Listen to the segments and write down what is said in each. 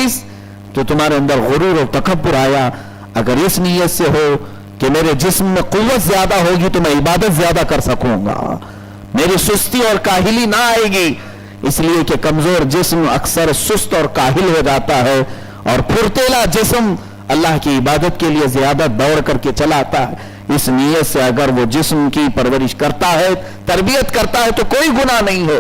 किस? तो तुम्हारे अंदर गुरूर और तकब्बुर आया। अगर इस नीयत से हो कि मेरे जिस्म में कुव्वत ज्यादा होगी तो मैं इबादत ज्यादा कर सकूंगा, मेरी सुस्ती और काहिली ना आएगी, इसलिए कि कमजोर जिस्म अक्सर सुस्त और काहिल हो जाता है, और फुर्तीला जिस्म अल्लाह की इबादत के लिए ज्यादा दौड़ करके चलाता है। इस नीयत से अगर वो जिस्म की परवरिश करता है, तरबियत करता है, तो कोई गुनाह नहीं है।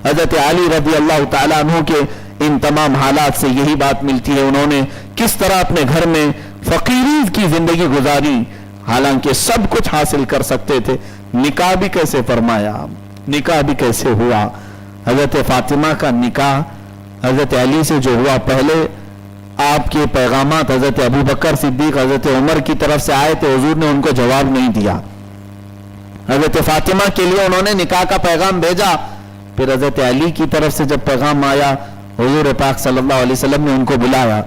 हजरत अली रज़ी अल्लाह तआला अन्हु के इन तमाम हालात से यही बात मिलती है। उन्होंने किस तरह अपने घर में फकीरी की जिंदगी गुजारी, हालांकि सब कुछ हासिल कर सकते थे। निकाह भी कैसे फरमाया, निकाह भी कैसे हुआ। हजरत फातिमा का निकाह हजरत अली से जो हुआ, पहले आपके पैगामात हजरत अबू बकर सिद्दीक, हजरत उमर की तरफ से आए थे, हुजूर ने उनको जवाब नहीं दिया। हजरत फातिमा के लिए उन्होंने निकाह का पैगाम भेजा, फिर हजरत अली की तरफ से जब पैगाम आया, हुजूर पाक सल्लल्लाहु अलैहि वसल्लम ने उनको बुलाया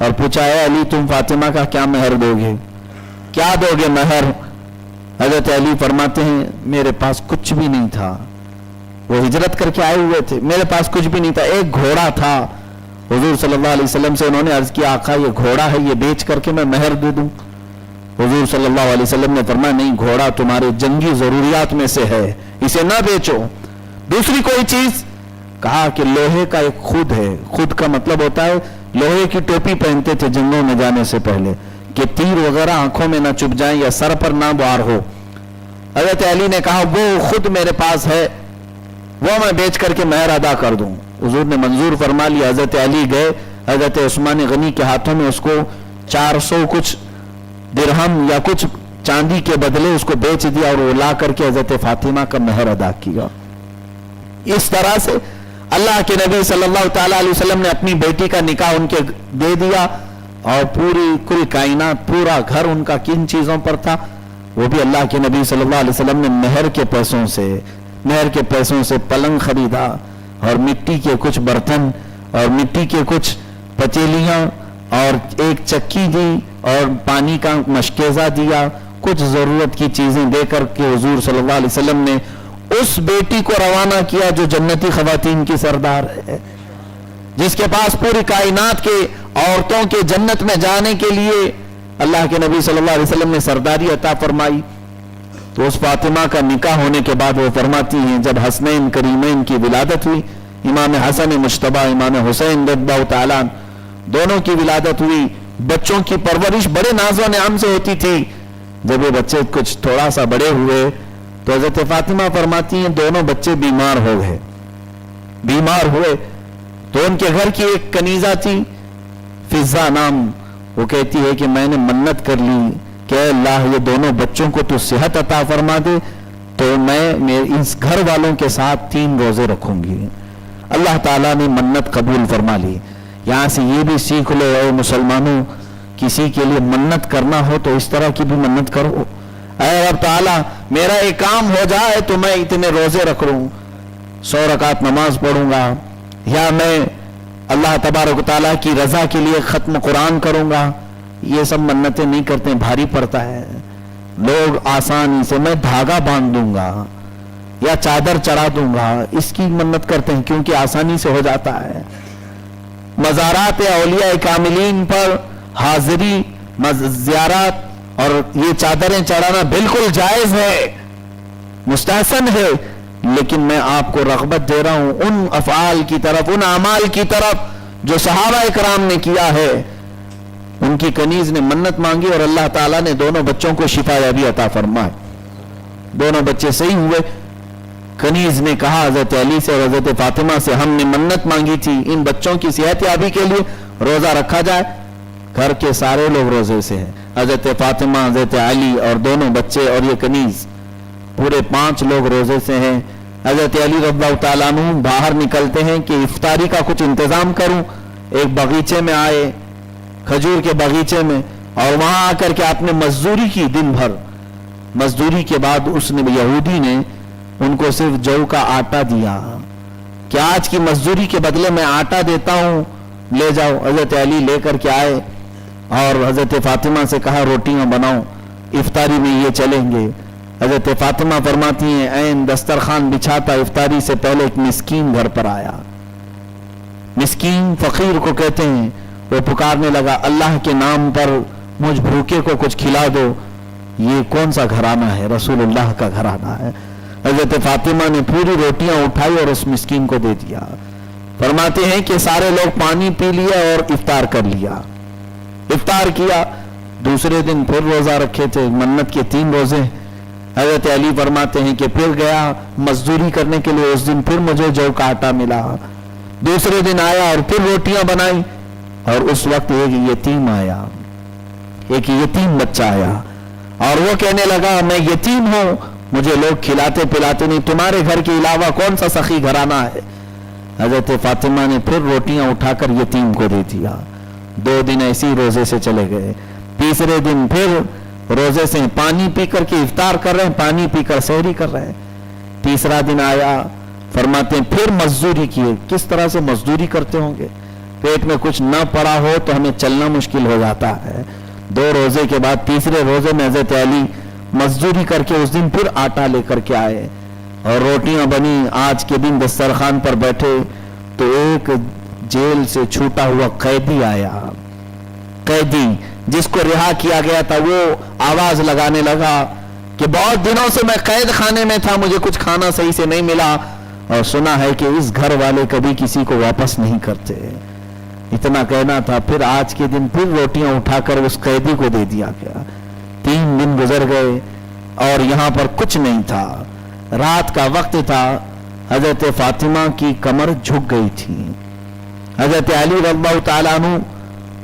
और पूछा, है अली तुम फातिमा का क्या महर दोगे, क्या दोगे महर? हजरत अली फरमाते हैं मेरे पास कुछ भी नहीं था, वो हिजरत करके आए हुए थे, मेरे पास कुछ भी नहीं था, एक घोड़ा था। हुजूर सल्लल्लाहु अलैहि वसल्लम से उन्होंने अर्ज किया, आका ये घोड़ा है, ये बेच करके मैं महर दे दूं? हुजूर सल्लल्लाहु अलैहि वसल्लम ने फरमाया, नहीं, घोड़ा तुम्हारे जंगी जरूरियात में से है, इसे ना बेचो। दूसरी कोई चीज? कहा कि लोहे का एक खुद है। खुद का मतलब होता है लोहे की टोपी पहनते थे जंगों में जाने से पहले, कि तीर वगैरह आंखों में ना चुभ जाए या सर पर ना वार हो। हजरत अली ने कहा वो खुद मेरे पास है, वो मैं बेच करके महर अदा कर दूं। हुजूर ने मंजूर फरमा लिया। हजरत अली गए, हजरत उस्मान गनी के हाथों में उसको 400 कुछ दिरहम या कुछ चांदी के बदले उसको बेच दिया और वो ला करके हजरत फातिमा का महर अदा किया। इस तरह से अल्लाह के नबी सल्लल्लाहु ताला अलैहि वसल्लम ने अपनी बेटी का निकाह उनके दे दिया, और पूरी कुल कायनात, पूरा घर उनका किन चीजों पर था, वो भी अल्लाह के नबी सल्लल्लाहु अलैहि वसल्लम ने महर के पैसों से पलंग खरीदा, और मिट्टी के कुछ बर्तन और मिट्टी के कुछ पतीलियां और एक चक्की दी और पानी का मशकेजा दिया, कुछ जरूरत की चीजें देकर के हुजूर सल्लल्लाहु अलैहि वसल्लम ने उस बेटी को रवाना किया जो जन्नती खवातीन की सरदार है, जिसके पास पूरी कायनात के औरतों के जन्नत में जाने के लिए अल्लाह के नबी सल्लल्लाहु अलैहि वसल्लम ने सरदारी अता फरमाई। तो उस फातिमा का निकाह होने के बाद वो फरमाती हैं, जब हसनैन करीमैन की विलादत हुई, इमाम हसन मुश्तबा, इमाम हुसैन रज़ियल्लाहु ताला दोनों की विलादत हुई, बच्चों की परवरिश बड़े नाज़ो नियाम से होती थी। जब ये बच्चे कुछ थोड़ा सा बड़े हुए तो हजरत फातिमा फरमाती हैं दोनों बच्चे बीमार हो गए। बीमार हुए तो उनके घर की एक कनीजा थी, फिजा नाम, वो कहती है कि मैंने मन्नत कर ली कि अल्लाह ये दोनों बच्चों को तो सेहत अता फरमा दे, तो मैं इस घर वालों के साथ 3 रोजे रखूंगी। अल्लाह ताला ने मन्नत कबूल फरमा ली। यहां से ये भी सीख लो ऐ मुसलमानों, किसी के लिए मन्नत करना हो तो इस तरह की भी मन्नत करो, ऐ रब ताला मेरा एक काम हो जाए तो मैं इतने रोजे रख लूं, 100 रकात नमाज पढ़ूंगा, या मैं अल्लाह तबारक ताला की रजा के लिए खत्म कुरान करूंगा। ये सब मन्नतें नहीं करते, भारी पड़ता है। लोग आसानी से मैं धागा बांध दूंगा या चादर चढ़ा दूंगा, इसकी मन्नत करते हैं क्योंकि आसानी से हो जाता है। मज़ारात औलिया कामिलीन पर हाजिरी, ज़ियारत और ये चादरें चढ़ाना बिल्कुल जायज है, मुस्तहसन है, लेकिन मैं आपको रग़बत दे रहा हूं उन अफ़आल की तरफ, उन अमाल की तरफ जो सहाबा इकराम ने किया है। उनकी कनीज ने मन्नत मांगी और अल्लाह ताला ने दोनों बच्चों को शिफायाबी अता फरमाई। दोनों बच्चे सही हुए। कनीज ने कहा हजरत अली से और हजरत फातिमा से, हमने मन्नत मांगी थी इन बच्चों की सेहतयाबी के लिए रोजा रखा जाए। घर के सारे लोग रोजे से हैं, हजरत फातिमा, हजरत अली और दोनों बच्चे और ये कनीज, पूरे 5 लोग रोजे से हैं। हजरत अली रज़ियल्लाहु ताला अन्हु बाहर निकलते हैं कि इफ्तारी का कुछ इंतजाम करूं। एक बगीचे में आए, खजूर के बगीचे में, और वहां आकर के आपने मजदूरी की दिन भर। मजदूरी के बाद उसने, यहूदी ने उनको सिर्फ जौ का आटा दिया कि आज की मजदूरी के बदले मैं आटा देता हूं, ले जाओ। हजरत अली लेकर के आए और हजरत फातिमा से कहा रोटियां बनाओ, इफ्तारी में ये चलेंगे। हजरत फातिमा फरमाती हैं, ऐन दस्तरखान बिछाता इफ्तारी से पहले एक मिस्कीन घर पर आया। मिस्कीन फकीर को कहते हैं, وہ پکارنے لگا اللہ کے نام پر مجھ بھوکے کو کچھ کھلا دو. یہ کون سا گھرانہ ہے؟ رسول اللہ کا گھرانہ ہے. حضرت فاطمہ نے پوری روٹیاں اٹھائی اور اس مسکین کو دے دیا. فرماتے ہیں کہ سارے لوگ پانی پی لیا اور افطار کر لیا. افطار کیا. دوسرے دن پھر روزہ رکھے تھے، منت کے 3 روزے. حضرت علی فرماتے ہیں کہ پھر گیا مزدوری کرنے کے لیے. اس دن پھر مجھے جو کا آٹا ملا. دوسرے دن آیا اور پھر روٹیاں بنائی، اور اس وقت ایک یتیم آیا، ایک یتیم بچہ آیا اور وہ کہنے لگا میں یتیم ہوں، مجھے لوگ کھلاتے پلاتے نہیں، تمہارے گھر کے علاوہ کون سا سخی گھرانہ ہے؟ حضرت فاطمہ نے پھر روٹیاں اٹھا کر یتیم کو دے دیا. 2 دن ایسے ہی روزے سے چلے گئے. تیسرے دن پھر روزے سے پانی پی کر کے افطار کر رہے ہیں، پانی پی کر سحری کر رہے ہیں. تیسرا دن آیا، فرماتے ہیں پھر مزدوری کیے. کس طرح سے مزدوری کرتے ہوں گے؟ پیٹ میں کچھ نہ پڑا ہو تو ہمیں چلنا مشکل ہو جاتا ہے. 2 روزے کے بعد تیسرے روزے میں حضرت علی مزدوری کر کے اس دن پھر آٹا لے کر کے آئے اور روٹیاں بنی. آج کے دن دسترخوان پر بیٹھے تو ایک جیل سے چھوٹا ہوا قیدی آیا. قیدی جس کو رہا کیا گیا تھا وہ آواز لگانے لگا کہ بہت دنوں سے میں قید خانے میں تھا، مجھے کچھ کھانا صحیح سے نہیں ملا، اور سنا ہے کہ اس گھر والے کبھی کسی کو واپس نہیں کرتے. اتنا کہنا تھا. پھر آج کے دن پھر روٹیاں اٹھا کر اس قیدی کو دے دیا گیا. 3 دن گزر گئے اور یہاں پر کچھ نہیں تھا. رات کا وقت تھا. حضرت فاطمہ کی کمر جھک گئی تھی. حضرت علی رضی اللہ تعالیٰ عنہ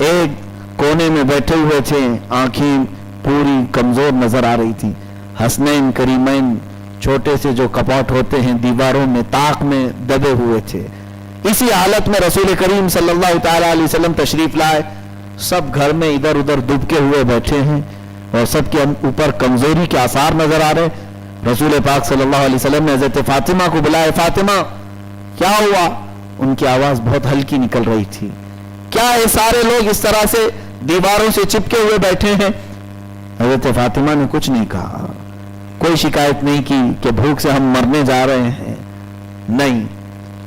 ایک کونے میں بیٹھے ہوئے تھے، آنکھیں پوری کمزور نظر آ رہی تھی. حسنین کریمین چھوٹے سے جو کپاٹ ہوتے ہیں دیواروں میں طاق میں دبے ہوئے تھے. اسی حالت میں رسول کریم صلی اللہ تعالیٰ علیہ وسلم تشریف لائے. سب گھر میں ادھر ادھر دبکے ہوئے بیٹھے ہیں اور سب کے اوپر کمزوری کے آثار نظر آ رہے. رسول پاک صلی اللہ علیہ وسلم نے حضرت فاطمہ کو بلائے. فاطمہ کیا ہوا؟ ان کی آواز بہت ہلکی نکل رہی تھی. کیا یہ سارے لوگ اس طرح سے دیواروں سے چپکے ہوئے بیٹھے ہیں؟ حضرت فاطمہ نے کچھ نہیں کہا، کوئی شکایت نہیں کی کہ بھوک سے ہم مرنے جا رہے ہیں. نہیں،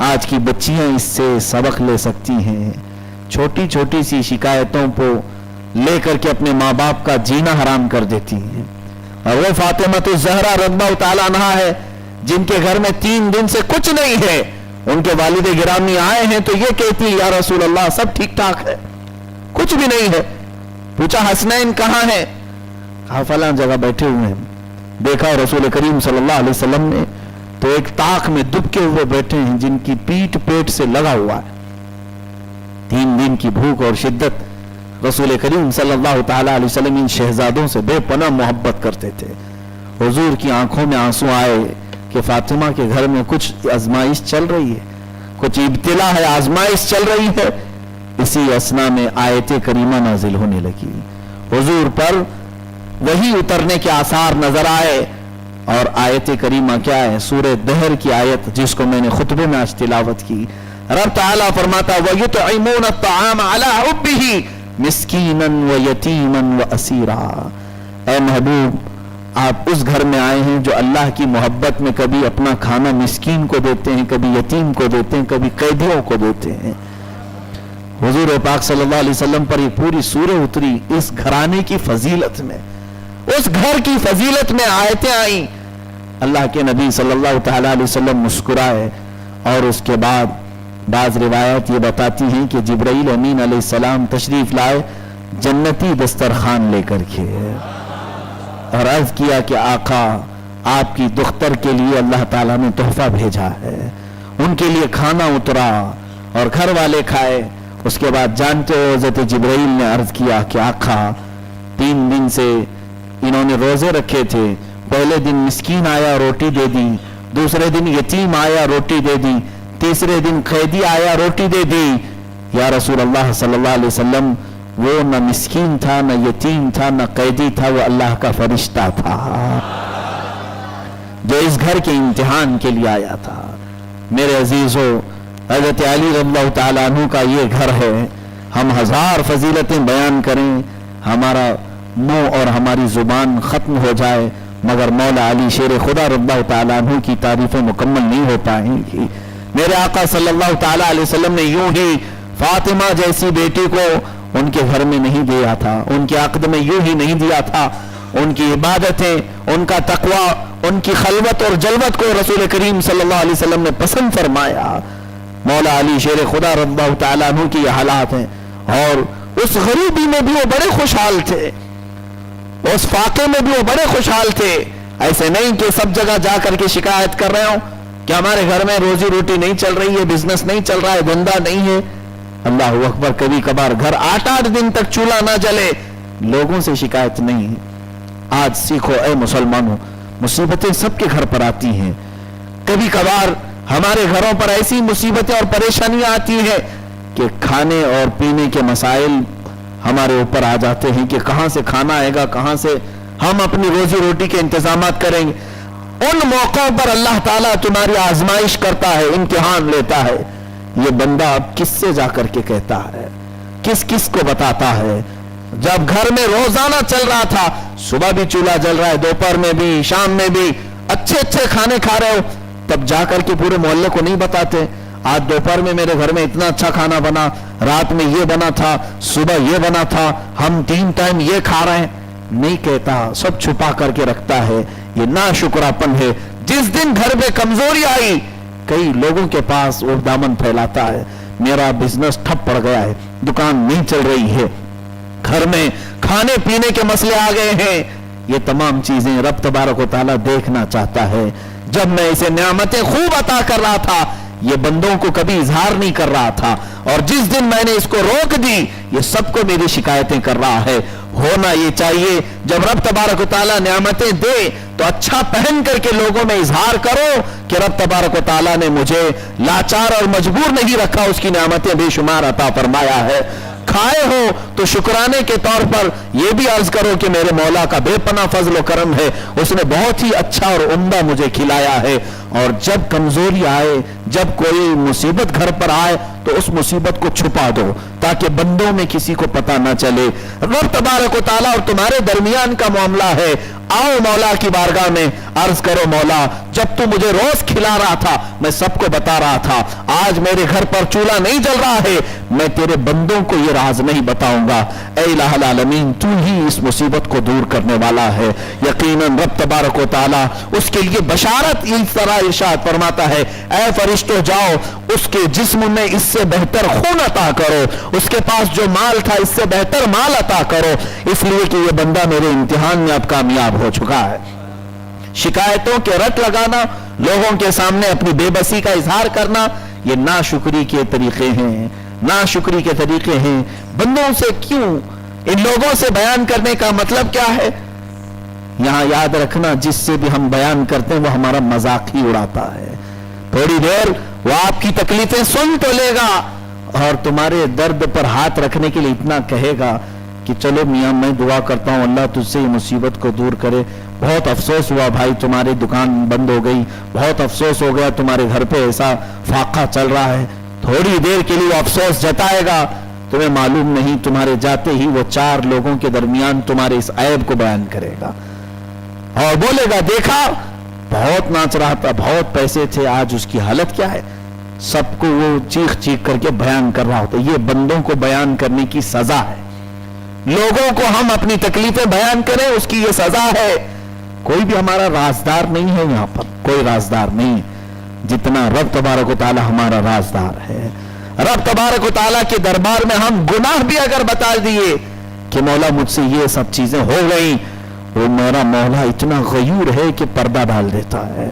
آج کی بچیاں اس سے سبق لے سکتی ہیں. چھوٹی چھوٹی سی شکایتوں کو لے کر کے اپنے ماں باپ کا جینا حرام کر دیتی ہیں. اور وہ فاطمہ الزہرا رضی اللہ تعالیٰ عنہا ہے جن کے گھر میں 3 دن سے کچھ نہیں ہے. ان کے والد گرامی آئے ہیں تو یہ کہتی ہے یا رسول اللہ سب ٹھیک ٹھاک ہے، کچھ بھی نہیں ہے. پوچھا حسنین کہاں ہے؟ کہا فلاں جگہ بیٹھے ہوئے ہیں. دیکھا رسول کریم صلی اللہ علیہ وسلم نے تو ایک طاق میں دبکے ہوئے بیٹھے ہیں جن کی پیٹ پیٹ سے لگا ہوا ہے. 3 دن کی بھوک اور شدت. رسول کریم صلی اللہ تعالیٰ علیہ وسلم ان شہزادوں سے بے پناہ محبت کرتے تھے. حضور کی آنکھوں میں آنسو آئے کہ فاطمہ کے گھر میں کچھ آزمائش چل رہی ہے، کچھ ابتلا ہے، آزمائش چل رہی ہے. اسی اسنا میں آیت کریمہ نازل ہونے لگی. حضور پر وہی اترنے کے آثار نظر آئے. اور آیت کریمہ کیا ہے؟ سورہ دہر کی آیت جس کو میں نے خطبے میں آج تلاوت کی. رب تعالیٰ فرماتا وَيُطْعِمُونَ الطَّعَامَ عَلَىٰ حُبِّهِ مِسْكِينًا وَيَتِيمًا وَأَسِيرًا. اے محبوب آپ اس گھر میں آئے ہیں جو اللہ کی محبت میں کبھی اپنا کھانا مسکین کو دیتے ہیں، کبھی یتیم کو دیتے ہیں، کبھی قیدیوں کو دیتے ہیں. حضور پاک صلی اللہ علیہ وسلم پر یہ پوری سورہ اتری اس گھرانے کی فضیلت میں، اس گھر کی فضیلت میں آیتیں آئیں. اللہ کے نبی صلی اللہ تعالیٰ علیہ وسلم مسکرائے اور اس کے بعد بعض روایات یہ بتاتی ہیں کہ جبرائیل امین علیہ السلام تشریف لائے جنتی دسترخوان لے کر کے اور عرض کیا کہ آقا آپ کی دختر کے لیے اللہ تعالیٰ نے تحفہ بھیجا ہے. ان کے لیے کھانا اترا اور گھر والے کھائے. اس کے بعد جانتے ہو حضرت جبرائیل نے عرض کیا کہ آقا 3 دن سے انہوں نے روزے رکھے تھے. پہلے دن مسکین آیا روٹی دے دی، دوسرے دن یتیم آیا روٹی دے دی، تیسرے دن قیدی آیا روٹی دے دی. یا رسول اللہ صلی اللہ علیہ وسلم وہ نہ مسکین تھا، نہ یتیم تھا، نہ قیدی تھا، وہ اللہ کا فرشتہ تھا جو اس گھر کے امتحان کے لیے آیا تھا. میرے عزیزو حضرت علی رضی اللہ تعالیٰ عنہ کا یہ گھر ہے. ہم 1000 فضیلتیں بیان کریں، ہمارا منہ اور ہماری زبان ختم ہو جائے مگر مولا علی شیر خدا رضی اللہ تعالیٰ عنہ کی تعریفیں مکمل نہیں ہو پائیں گی. میرے آقا صلی اللہ تعالیٰ علیہ وسلم نے یوں ہی फातिमा जैसी बेटी को उनके घर में नहीं दिया था, उनके अक़द में यूं ही नहीं दिया था। उनकी इबादतें, उनका तकवा, उनकी खलवत और जलवत को रसूल करीम सल्लल्लाहु अलैहि वसल्लम ने पसंद फरमाया। मौला अली शेर खुदा रज़ियल्लाहु ताला अन्हु की ये हालात हैं। और उस गरीबी में भी वो बड़े खुशहाल थे, उस फाके में भी वो बड़े खुशहाल थे। ऐसे नहीं कि सब जगह जा करके शिकायत कर रहे हो कि हमारे घर में रोजी रोटी नहीं चल रही है, बिजनेस नहीं चल रहा है, धंधा नहीं है। अल्लाह अकबर, कभी कभार घर 8-8 दिन तक चूल्हा ना जले, लोगों से शिकायत नहीं है। आज सीखो ऐ मुसलमानों, मुसीबतें सबके घर पर आती हैं। कभी कभार हमारे घरों पर ऐसी मुसीबतें और परेशानियां आती हैं कि खाने और पीने के मसाइल हमारे ऊपर आ जाते हैं कि कहां से खाना आएगा, कहां से हम अपनी रोजी रोटी के इंतजामात करेंगे। उन मौकों पर अल्लाह ताला तुम्हारी आजमाइश करता है, इम्तिहान लेता है। ये बंदा अब किससे जाकर के कहता है, किस किस को बताता है? जब घर में रोजाना चल रहा था, सुबह भी चूल्हा जल रहा है, दोपहर में भी, शाम में भी अच्छे अच्छे खाने खा रहे हो, तब जाकर के पूरे मोहल्ले को नहीं बताते आज दोपहर में मेरे घर में इतना अच्छा खाना बना, रात में ये बना था, सुबह ये बना था, हम 3 टाइम ये खा रहे हैं। नहीं कहता, सब छुपा करके रखता है। ये नाशुक्रापन है। जिस दिन घर में कमजोरी आई, कई लोगों के पास वो दामन फैलाता है, मेरा बिजनेस ठप पड़ गया है, दुकान नहीं चल रही है, घर में खाने पीने के मसले आ गए हैं। ये तमाम चीजें रब तबारक व तआला देखना चाहता है। जब मैं इसे नेमतें खूब अता कर रहा था, ये बंदों को कभी इजहार नहीं कर रहा था, और जिस दिन मैंने इसको रोक दी, ये सबको मेरी शिकायतें कर रहा है। होना ये चाहिए, जब रब तबारक व तआला नेमतें दे तो अच्छा पहन करके लोगों में इजहार करो कि रब तबारक व तआला ने मुझे लाचार और मजबूर नहीं रखा, उसकी नेमतें बेशुमार अता फरमाया है। खाए हो तो शुक्राने के तौर पर यह भी अर्ज करो कि मेरे मौला का बेपना फजल व करम है, उसने बहुत ही अच्छा और उम्दा मुझे खिलाया है। और जब कमजोरी आए, जब कोई मुसीबत घर पर आए, तो उस मुसीबत को छुपा दो ताकि बंदों में किसी को पता ना चले। रब तबारक व तआला और तुम्हारे दरमियान का मामला है। आओ मौला की बारगाह में, अर्ज करो मौला, जब तू मुझे रोज खिला रहा था, मैं सबको बता रहा था, आज मेरे घर पर चूल्हा नहीं जल रहा है, मैं तेरे बंदों को ये राज नहीं बताऊंगा। ऐ इलाहुल आलमीन, तू ही इस मुसीबत को दूर करने वाला है। यकीनन रब तबारक व तआला उसके लिए बशारत इस तरह इरशाद फरमाता है, ऐ फरिश्तों जाओ, उसके जिस्म में इससे बेहतर खून अता करो, उसके पास जो माल था इससे बेहतर माल अता करो, इसलिए कि ये बंदा मेरे इम्तिहान में अब कामयाब हो चुका है। शिकायतों के रट लगाना, लोगों के सामने अपनी बेबसी का इजहार करना, ये नाशुक्री के तरीके हैं, नाशुक्री के तरीके हैं। बंदों से क्यों, इन लोगों से बयान करने का मतलब क्या है? यहां याद रखना, जिससे भी हम बयान करते हैं वो हमारा मजाक ही उड़ाता है। थोड़ी देर वो आपकी तकलीफें सुन तो लेगा और तुम्हारे दर्द पर हाथ रखने के लिए इतना कहेगा कि चलो मियां, मैं दुआ करता हूं अल्लाह तुझसे ये मुसीबत को दूर करे। बहुत अफसोस हुआ भाई, तुम्हारी दुकान बंद हो गई, बहुत अफसोस हो गया, तुम्हारे घर पे ऐसा फाका चल रहा है। थोड़ी देर के लिए वो अफसोस जताएगा, तुम्हें मालूम नहीं तुम्हारे जाते ही वो 4 लोगों के दरमियान तुम्हारे इस ऐब को बयान करेगा और बोलेगा, देखा बहुत नाच रहा था, बहुत पैसे थे, आज उसकी हालत क्या है। सबको वो चीख चीख करके बयान कर रहा होता है। ये बंदों को बयान करने की सजा है। लोगों को हम अपनी तकलीफें बयान करें, उसकी ये सजा है। कोई भी हमारा राजदार नहीं है, यहां पर कोई राजदार नहीं, जितना रब तबारक व तआला हमारा राजदार है। रब तबारक व तआला के दरबार में हम गुनाह भी अगर बता दिए कि मौला मुझसे ये सब चीजें हो गई, वो मेरा मौला इतना गयूर है कि पर्दा डाल देता है।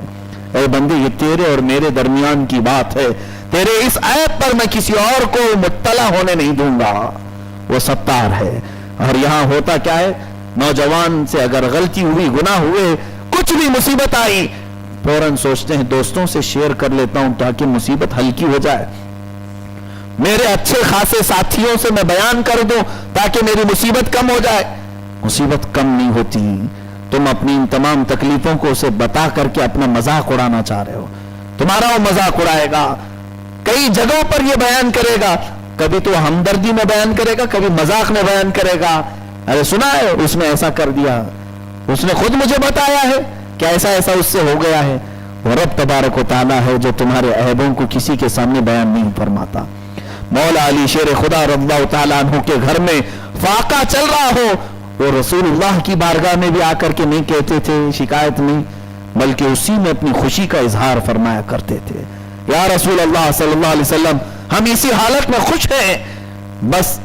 ऐ बंदे, ये तेरे और मेरे दरमियान की बात है, तेरे इस ऐब पर मैं किसी और को मुत्तला होने नहीं दूंगा। वो सत्तार है। और यहां होता क्या है, नौजवान से अगर गलती हुई, गुनाह हुए, कुछ भी मुसीबत आई, फौरन सोचते हैं दोस्तों से शेयर कर लेता हूं ताकि मुसीबत हल्की हो जाए, मेरे अच्छे खासे साथियों से मैं बयान कर दूं ताकि मेरी मुसीबत कम हो जाए। मुसीबत कम नहीं होती, तुम अपनी इन तमाम तकलीफों को उसे बता करके अपना मजाक उड़ाना चाह रहे हो। तुम्हारा वो मजाक उड़ाएगा, कई जगहों पर यह बयान करेगा, कभी तो हमदर्दी में बयान करेगा, कभी मजाक में बयान करेगा। अरे सुना है उसने ऐसा कर दिया, उसने खुद मुझे बताया है कि ऐसा ऐसा उससे हो गया है। वो रब तबारक व तआला है जो तुम्हारे ऐबों को किसी के सामने बयान नहीं फरमाता। मौला अली शेर खुदा रज़ियल्लाहु ताला अन्हु के घर में फाका चल रहा हो, वो रसूलुल्लाह की बारगाह में भी आकर के नहीं कहते थे शिकायत नहीं, बल्कि उसी में अपनी खुशी का इजहार फरमाया करते थे। या रसूल अल्लाह सल्लल्लाहु अलैहि वसल्लम, हम इसी हालत में खुश हैं, बस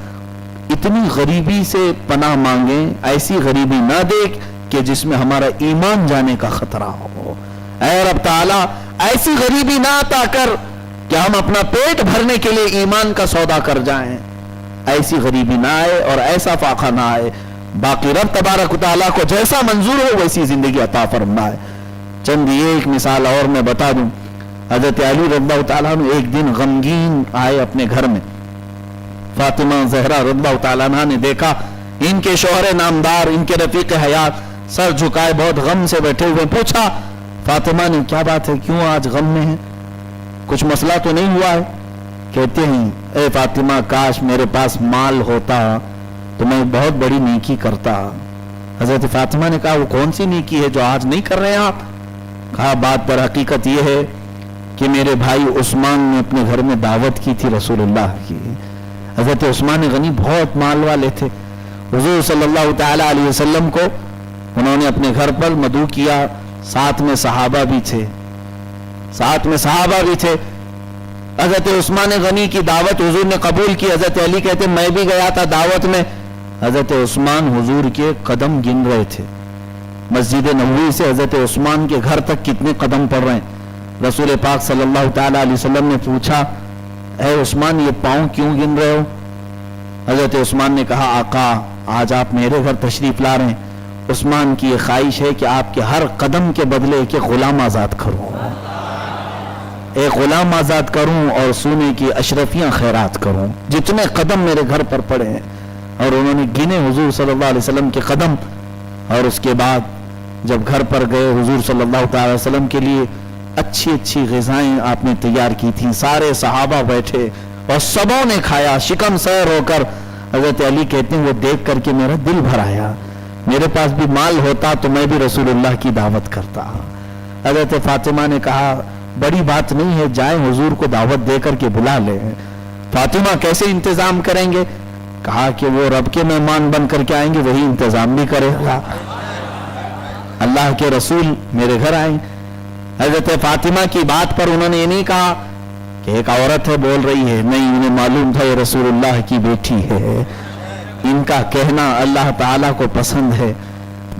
इतनी गरीबी से पनाह मांगे, ऐसी गरीबी ना दे कि जिसमें हमारा ईमान जाने का खतरा हो। ऐ रब ताला, ऐसी गरीबी ना अता कर कि हम अपना पेट भरने के लिए ईमान का सौदा कर जाएं, ऐसी गरीबी ना आए और ऐसा फाका ना आए। बाकी रब तबारक व तआला को जैसा मंजूर हो वैसी जिंदगी अता फरमाए। चंद ये एक मिसाल और मैं बता दूं, हजरत अली रज़ियल्लाहु ताला अन्हु एक दिन गमगीन आए अपने घर में। फातिमा ज़हरा रज़ियल्लाहु ताला अन्हा ने देखा इनके शौहर नामदार, इनके रफीक हयात सर झुकाए बहुत गम से बैठे हुए। पूछा फातिमा ने, क्या बात है, क्यों आज गम में है, कुछ मसला तो नहीं हुआ है? कहते हैं, ए फातिमा, काश मेरे पास माल होता तो मैं बहुत बड़ी नेकी करता। हजरत फातिमा ने कहा, वो कौन सी नेकी है जो आज नहीं कर रहे हैं आप? कहा, बात पर हकीकत यह है कि मेरे भाई उस्मान ने अपने घर में दावत की थी रसूलुल्लाह की। हजरत उस्मान गनी बहुत माल वाले थे। हुजूर सल्लल्लाहु ताला अलैहि वसल्लम को उन्होंने अपने घर पर मदऊ किया, साथ में सहाबा भी थे, साथ में सहाबा भी थे। हजरत उस्मान गनी की दावत हुजूर ने कबूल की। हजरत अली कहते, मैं भी गया था दावत में। हजरत उस्मान हुजूर के कदम गिन रहे थे। मस्जिद नबवी से हजरत उस्मान के घर तक कितने कदम पड़ रहे हैं। रसूल पाक सल्लल्लाहु ताला अलैहि वसल्लम ने पूछा, ऐ उस्मान, ये पांव क्यों गिन रहे हो? हजरत उस्मान ने कहा, आका, आज आप मेरे घर तशरीफ ला रहे हैं, उस्मान की ये ख्वाहिश है कि आपके हर कदम के बदले एक गुलाम आजाद करूं, एक गुलाम आजाद करूं और सोने की अशरफियां खैरात करूं, जितने कदम मेरे घर पर पड़े हैं। और उन्होंने गिने हुजूर सल्लल्लाहु अलैहि वसल्लम के कदम। और उसके बाद जब घर पर गए, हुजूर सल्लल्लाहु अलैहि वसल्लम के लिए अच्छी अच्छी ग़िज़ाएं आपने तैयार की थी। सारे सहाबा बैठे और सबों ने खाया शिकम सैर होकर। हजरत अली कहते हैं, वो देख करके मेरा दिल भर आया, मेरे पास भी माल होता तो मैं भी रसूलुल्लाह की दावत करता। हजरत फातिमा ने कहा, बड़ी बात नहीं है, जाए हुजूर को दावत दे करके बुला ले। फातिमा, कैसे इंतजाम करेंगे? कहा कि वो रब के मेहमान बन करके आएंगे, वही इंतजाम भी करेगा। अल्लाह के रसूल मेरे घर आए। हजरत फातिमा की बात पर उन्होंने ये नहीं कहा कि एक औरत है बोल रही है, नहीं, उन्हें मालूम था ये रसूलुल्लाह की बेटी है, इनका कहना अल्लाह ताला को पसंद है।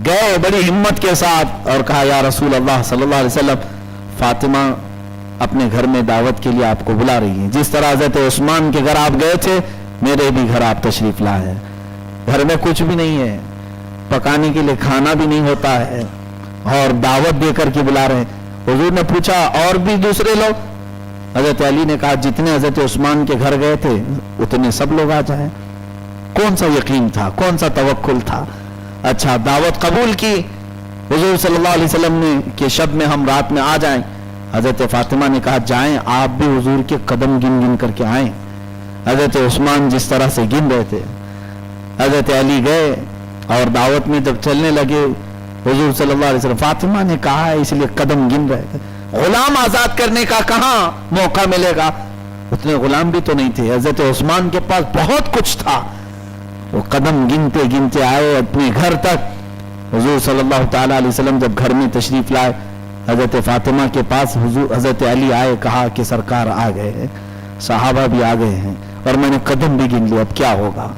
गए बड़ी हिम्मत के साथ और कहा, या रसूल अल्लाह सल्लल्लाहु अलैहि वसल्लम, फातिमा अपने घर में दावत के लिए आपको बुला रही है। जिस तरह हजरत उस्मान के घर आप गए थे, मेरे भी घर आप तशरीफ लाए। घर में कुछ भी नहीं है, पकाने के लिए खाना भी नहीं होता है और दावत देकर के बुला रहे हैं। हुजूर ने पूछा, और भी दूसरे लोग? हजरत अली ने कहा, जितने हजरत उस्मान के घर गए थे उतने सब लोग आ जाए। कौन सा यकीन था, कौन सा तवक्कुल था। अच्छा, दावत कबूल की हुजूर सल्लल्लाहु अलैहि वसल्लम ने कि शब में हम रात में आ जाएं। हजरत फातिमा ने कहा, जाएं, आप भी हुजूर के कदम गिन गिन करके आए। हजरत उस्मान जिस तरह से गिन रहे थे, हजरत अली गए और दावत में जब चलने लगे, हुजूर सल्लल्लाहु अलैहि वसल्लम, फातिमा ने कहा है इसलिए कदम गिन रहे थे, गुलाम आजाद करने का कहां मौका मिलेगा? उतने गुलाम भी तो नहीं थे। हजरत उस्मान के पास बहुत कुछ था। वो कदम गिनते गिनते आए अपने घर तक। हुजूर सल्लल्लाहु ताला अलैहि वसल्लम जब घर में तशरीफ लाए, हजरत फातिमा के पास हुजूर हजरत अली आए, कहा कि सरकार आ गए हैं, सहाबा भी आ गए हैं और मैंने कदम भी गिन लिया, अब क्या होगा?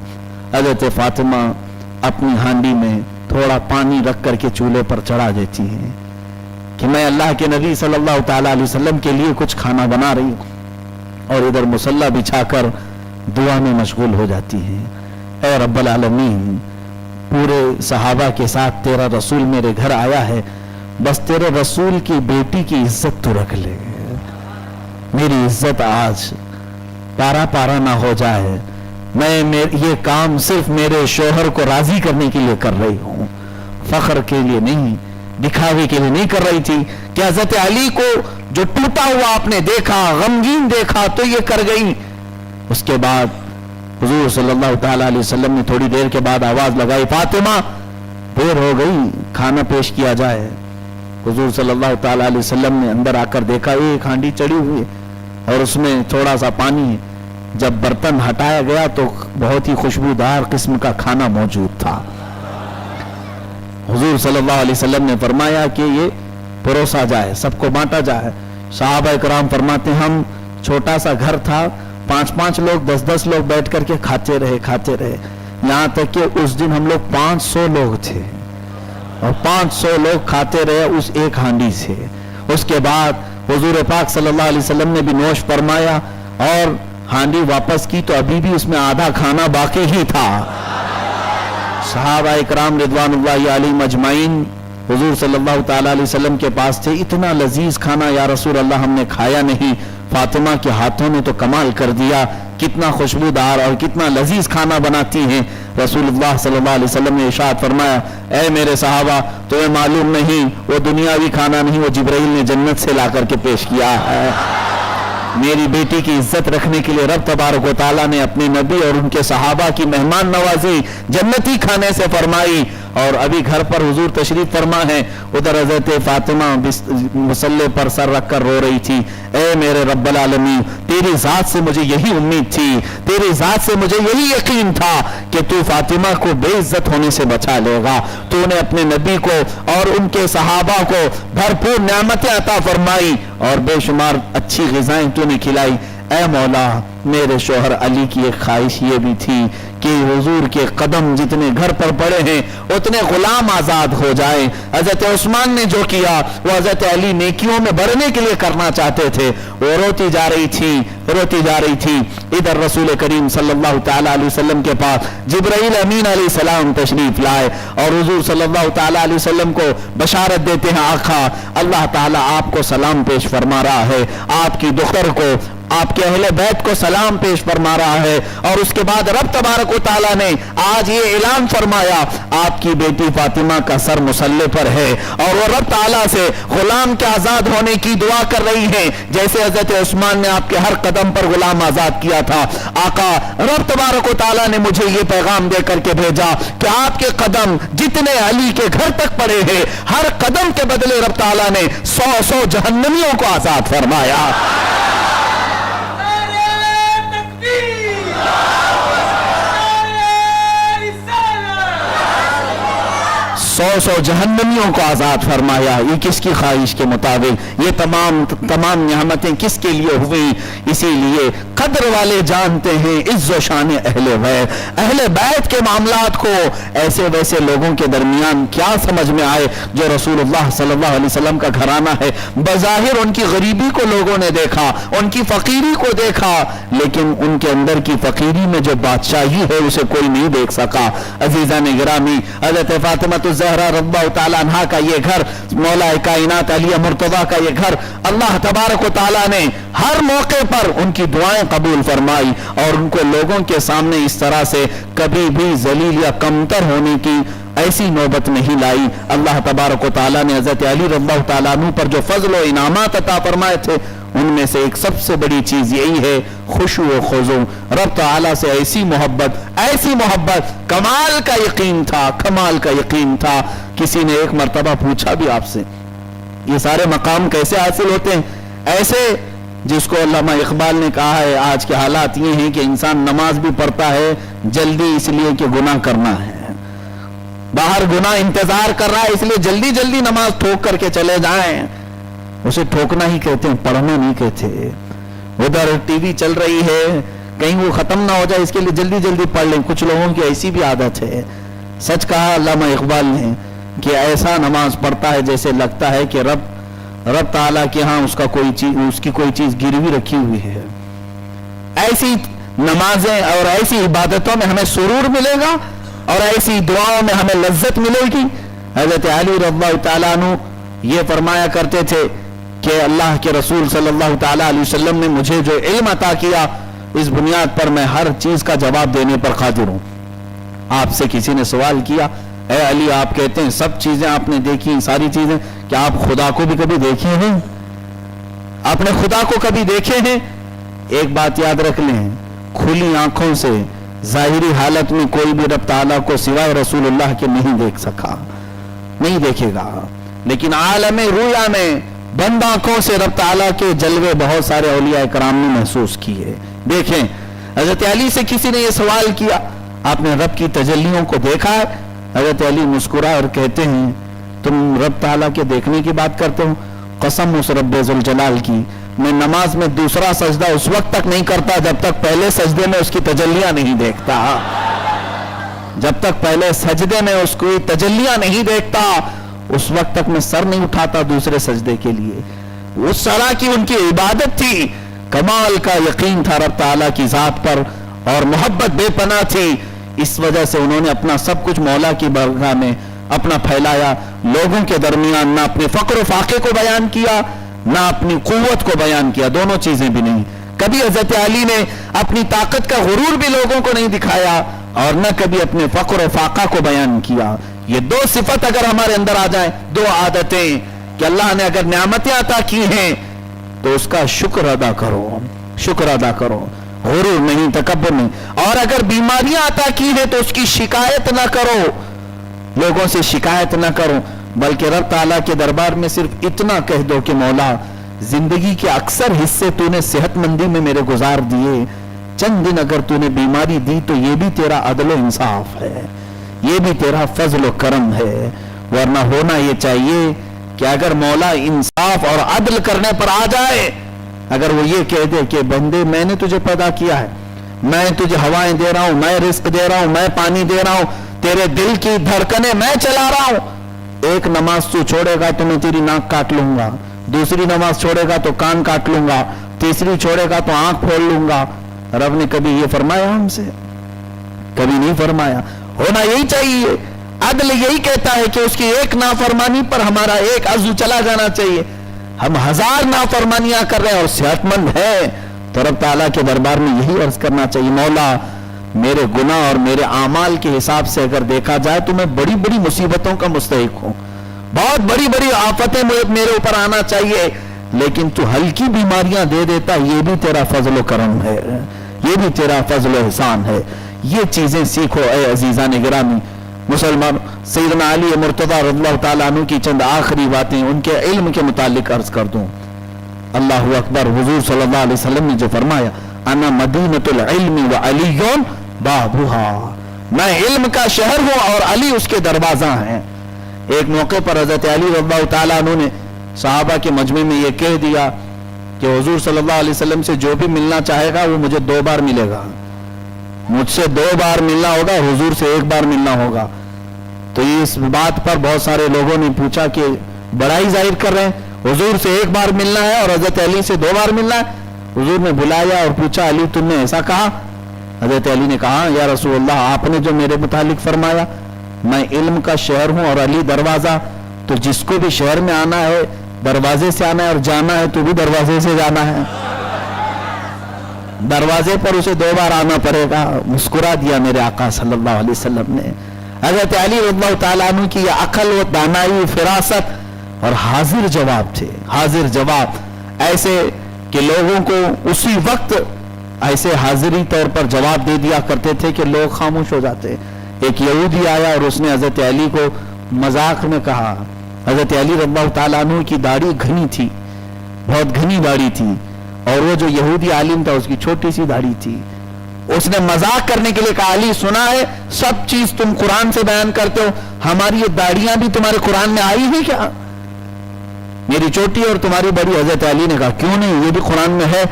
हजरत फातिमा अपनी हांडी में थोड़ा पानी रख करके चूल्हे पर चढ़ा देती हैं कि मैं अल्लाह के नबी सल्लल्लाहु ताला अलैहि वसल्लम के लिए कुछ खाना बना रही हूं, और इधर मुसल्ला बिछाकर दुआ में मशगूल हो जाती हैं। ऐ रब्बल आलमीन, पूरे सहाबा के साथ तेरा रसूल मेरे घर आया है, बस तेरे रसूल की बेटी की इज्जत तो रख ले, मेरी इज्जत आज पारा पारा ना हो जाए। मैं ये काम सिर्फ मेरे शोहर को राजी करने के लिए कर रही हूं, फख्र के लिए नहीं, दिखावे के लिए नहीं कर रही थी। कि हजरत अली को जो टूटा हुआ आपने देखा, गमगीन देखा, तो ये कर गई। उसके बाद हुजूर सल्लल्लाहु ताला अलैहि वसल्लम ने थोड़ी देर के बाद आवाज लगाई, फातिमा देर हो गई, खाना पेश किया जाए। हुजूर सल्लल्लाहु ताला अलैहि वसल्लम ने अंदर आकर देखा, एक हांडी चढ़ी हुई है और उसमें थोड़ा सा पानी है। जब बर्तन हटाया गया तो बहुत ही खुशबूदार किस्म का खाना मौजूद था। हुजूर सल्लल्लाहु अलैहि वसल्लम ने फरमाया कि ये परोसा जाए, सबको बांटा जाए। सहाबा इकराम फरमाते हम छोटा सा घर था, 5-5 लोग 10-10 लोग बैठ करके खाते रहे, यहाँ तक कि उस दिन हम लोग 500 लोग थे और 500 लोग खाते रहे उस एक हांडी से। उसके बाद हुजूर पाक सल्लल्लाहु अलैहि वसल्लम ने भी नोश फरमाया और हांडी वापस की तो अभी भी उसमें आधा खाना बाकी ही था। सहाबा इकराम रिदवानुल्लाहि अलैहिम अजमाइन हुजूर सल्लल्लाहु ताला अलैहि वसल्लम के पास थे। इतना लजीज खाना या रसूल अल्लाह हमने खाया नहीं, फातिमा के हाथों ने तो कमाल कर दिया, कितना खुशबूदार और कितना लजीज खाना बनाती हैं। रसूलुल्लाह सल्लल्लाहु अलैहि वसल्लम ने इरशाद फरमाया, ऐ मेरे सहाबा तुम्हें मालूम नहीं वो दुनियावी खाना नहीं, वो जिब्राइल ने जन्नत से ला करके पेश किया है। मेरी बेटी की इज्जत रखने के लिए रब तबारक व तआला ने अपने नबी और उनके सहाबा की मेहमान नवाजी जन्नती खाने से फरमाई। और अभी घर पर हुजूर तशरीफ फरमा है, उधर हजरत फातिमा मुसल्ले पर सर रखकर रो रही थी, ए मेरे रब्बल आलमीन तेरी जात से मुझे यही उम्मीद थी, तेरी जात से मुझे यही यकीन था कि तू फातिमा को बेइज्जत होने से बचा लेगा। तूने अपने नबी को और उनके सहाबा को भरपूर नेमतें अता फरमाई और बेशुमार अच्छी ग़िज़ाएं तूने खिलाई। ऐ मौला मेरे शोहर अली की एक ख्वाहिश ये भी थी कि हुजूर के कदम जितने घर पर पड़े हैं उतने गुलाम आजाद हो जाए। हजरत उस्मान ने जो किया वो हजरत अली नेकियों में बढ़ने के लिए करना चाहते थे। वो रोती जा रही थी। इधर रसूल करीम सल्लल्लाहु ताला अलैहि वसल्लम के पास जिब्राइल अमीन अलैहिस्सलाम तशरीफ लाए और हुजूर सल्लल्लाहु ताला अलैहि वसल्लम को बशारत देते हैं, आका अल्लाह ताला आपको सलाम पेश फरमा रहा है, आपकी दुख्तर को, आपके अहले बैत को सलाम पेश फरमा रहा है। और उसके बाद रब तबारक व तआला ने आज ये ऐलान फरमाया, आपकी बेटी फातिमा का सर मुसल्ले पर है और वो रब ताला से गुलाम के आजाद होने की दुआ कर रही है, जैसे हजरत उस्मान ने आपके हर कदम पर गुलाम आजाद किया था। आका रब तबारक व तआला ने मुझे ये पैगाम दे करके भेजा कि आपके कदम जितने अली के घर तक पड़े हैं, हर कदम के बदले रब ताला ने 100 जहन्नमियों को आजाद फरमाया। 100 जहन्नमियों को आजाद फरमाया। ये किसकी ख्वाहिश के मुताबिक? ये तमाम नियामतें किसके लिए हुई? इसीलिए कद्र वाले जानते हैं इज्जो शान अहले बैत। अहले बैत के मामलात को ऐसे वैसे लोगों के दरमियान क्या समझ में आए जो रसूलुल्लाह सल्लल्लाहु अलैहि वसल्लम का घराना है। बज़ाहिर उनकी गरीबी को लोगों ने देखा, उनकी फकीरी को देखा, लेकिन उनके अंदर की फकीरी में जो बादशाही है उसे कोई नहीं देख सका। अजीजा ने गिरामी हज़रत फातिमा ज़हरा रज़ियल्लाहु ताला अन्हा का ये घर, मौला कायनात अली मुर्तज़ा का ये घर, अल्लाह तबारक व तआला ने हर मौके पर उनकी दुआएं कबूल फरमाई और उनको लोगों के सामने इस तरह से कभी भी जलील या कमतर होने की ऐसी नौबत नहीं लाई। अल्लाह तबारक व तआला ने हज़रत अली रज़ियल्लाहु ताला अन्हु पर जो फज़ल व इनामात अता फरमाए थे उनमें से एक सबसे बड़ी चीज यही है खुशू व खुज़ू। रब ताला से ऐसी मोहब्बत, कमाल का यकीन था। किसी ने एक मर्तबा पूछा भी आपसे, ये सारे मकाम कैसे हासिल होते हैं? ऐसे जिसको अल्लामा इकबाल ने कहा है, आज के हालात ये हैं कि इंसान नमाज भी पढ़ता है जल्दी इसलिए कि गुनाह करना है, बाहर गुनाह इंतजार कर रहा है इसलिए जल्दी जल्दी नमाज ठोक करके चले जाएं। उसे ठोकना ही कहते हैं, पढ़ना नहीं कहते। उधर टीवी चल रही है, कहीं वो खत्म ना हो जाए इसके लिए जल्दी जल्दी पढ़ लें। कुछ लोगों की ऐसी भी आदत है। सच कहा अल्लामा इकबाल ने कि ऐसा नमाज पढ़ता है जैसे लगता है कि रब ताला के यहाँ उसकी कोई चीज गिरवी रखी हुई है। ऐसी नमाजें और ऐसी इबादतों में हमें सुरूर मिलेगा और ऐसी दुआओं में हमें लज्जत मिलेगी। हज़रत अली रज़ियल्लाहु ताला अन्हु ये फरमाया करते थे कि अल्लाह के रसूल सल्लल्लाहु ताला अलैहि वसल्लम ने मुझे जो इल्म अता किया, इस बुनियाद पर मैं हर चीज का जवाब देने पर कादिर हूं। आपसे किसी ने सवाल किया, ऐ अली आप कहते हैं सब चीजें आपने देखी, सारी चीजें, क्या आप खुदा को भी कभी देखे हैं? आपने खुदा को कभी देखे हैं? एक बात याद रख लें, खुली आंखों से जाहिरी हालत में कोई भी रब ताला को सिवाय रसूलुल्लाह के नहीं देख सका, नहीं देखेगा। लेकिन आलम रूया में बंद आंखों से रब ताला के जलवे बहुत सारे औलिया कराम ने महसूस किए। देखें हजरत अली से किसी ने यह सवाल किया, आपने रब की तजल्लियों को देखा है? हजरत अली मुस्कुरा और कहते हैं, तुम रब ताला के देखने की बात करते हो? कसम उस रब्बे जुल जलाल की, मैं नमाज में दूसरा सजदा उस वक्त तक नहीं करता जब तक पहले सजदे में उसकी तजल्लियां नहीं देखता। जब तक पहले सजदे में उसकी तजल्लियां नहीं देखता उस वक्त तक मैं सर नहीं उठाता दूसरे सजदे के लिए। उस तरह की उनकी इबादत थी, कमाल का यकीन था रब ताला की जात पर और मोहब्बत बेपनाह थी। इस वजह से उन्होंने अपना सब कुछ मौला की बारगाह में अपना फैलाया, लोगों के दरमियान ना अपने फक्र फाके को बयान किया ना अपनी कुव्वत को बयान किया, दोनों चीजें भी नहीं। कभी हजरत अली ने अपनी ताकत का गुरूर भी लोगों को नहीं दिखाया और न कभी अपने फक्र फाका को बयान किया। ये दो सिफत अगर हमारे अंदर आ जाए, दो आदतें कि अल्लाह ने अगर नेमतें अता की हैं तो उसका शुक्र अदा करो, शुक्र अदा करो, गुरूर नहीं, तकब्बुर नहीं। और अगर बीमारियां अता की हैं तो उसकी शिकायत ना करो, लोगों से शिकायत ना करो, बल्कि रब ताला के दरबार में सिर्फ इतना कह दो कि मौला जिंदगी के अक्सर हिस्से तूने सेहतमंदी में मेरे गुजार दिए, चंद दिन अगर तूने बीमारी दी तो ये भी तेरा अदल व इंसाफ है, ये भी तेरा फजल व करम है। वरना होना ये चाहिए कि अगर मौला इंसाफ और अदल करने पर आ जाए, अगर वो ये कह दे कि बंदे मैंने तुझे पैदा किया है, मैं तुझे हवाएं दे रहा हूं, मैं रिस्क दे रहा हूं, मैं पानी दे रहा हूं, तेरे दिल की धड़कनें मैं चला रहा हूं, एक नमाज तू छोड़ेगा तो मैं तेरी नाक काट लूंगा, दूसरी नमाज छोड़ेगा तो कान काट लूंगा, तीसरी छोड़ेगा तो आंख फोड़ लूंगा। रब ने कभी ये फरमाया हमसे? कभी नहीं फरमाया। होना यही चाहिए, अदल यही कहता है कि उसकी एक नाफरमानी पर हमारा एक अज़ू चला जाना चाहिए। हम 1000 नाफरमानियां कर रहे हैं और सेहतमंद है तो रब ताला के दरबार में यही अर्ज करना चाहिए, मौला मेरे गुनाह और मेरे आमाल के हिसाब से अगर देखा जाए तो मैं बड़ी बड़ी मुसीबतों का मुस्तहिक हूं, बहुत बड़ी बड़ी आफतें मेरे ऊपर आना चाहिए, लेकिन तू हल्की बीमारियां दे देता, ये भी तेरा फजल करम है, ये भी तेरा फजल एहसान है। ये चीजें सीखो ए अजीजा ने गिरामी मुसलमान। सैयदना अली मुर्तज़ा रज़ियल्लाहु ताला अन्हु की चंद आखिरी बातें उनके इल्म के मुतालिक अर्ज कर दूं। अल्लाहु अकबर। हुजूर सल्लल्लाहु अलैहि वसल्लम ने जो फरमाया, अना मदीनतुल इल्मी व अलीयुन बाबुहा, मैं इल्म का शहर हूं और अली उसके दरवाजा हैं। एक मौके पर हजरत अली रज़ियल्लाहु ताला अन्हु ने सहाबा के मजमे में यह कह दिया कि हुजूर सल्लल्लाहु अलैहि वसल्लम से जो भी मिलना चाहेगा वो मुझे 2 बार मिलेगा, मुझसे 2 बार मिलना होगा, हुजूर से 1 बार मिलना होगा। तो इस बात पर बहुत सारे लोगों ने पूछा कि बड़ाई जाहिर कर रहे हैं, हुजूर से 1 बार मिलना है और हजरत अली से 2 बार मिलना है। हुजूर ने बुलाया और पूछा, अली तुमने ऐसा कहा? हजरत अली ने कहा, या रसूलल्लाह आपने जो मेरे मुतालिक फरमाया, मैं इल्म का शहर हूं और अली दरवाजा, तो जिसको भी शहर में आना है दरवाजे से आना है और जाना है तो भी दरवाजे से जाना है, दरवाजे पर उसे 2 बार आना पड़ेगा। मुस्कुरा दिया मेरे आका सल्लल्लाहु अलैहि वसल्लम ने। हजरत अली रज़ियल्लाहु ताला अन्हु की अकल व दानाई, फिरासत और हाजिर जवाब थे, हाजिर जवाब ऐसे कि लोगों को उसी वक्त ऐसे हाजिरी तौर पर जवाब दे दिया करते थे कि लोग खामोश हो जाते। एक यहूदी आया और उसने हजरत अली को मजाक में कहा, हजरत अली रज़ियल्लाहु ताला अन्हु की दाढ़ी घनी थी, बहुत घनी दाढ़ी थी, और वो जो यहूदी आलिम था उसकी छोटी सी दाढ़ी थी। उसने मजाक करने के लिए कहा, अली सुना है सब चीज तुम कुरान से बयान करते हो, हमारी ये दाढ़ियां भी तुम्हारे कुरान में आई है क्या? मेरी छोटी और तुम्हारी बड़ी। हजरत अली ने कहा, क्यों नहीं, ये भी कुरान में है।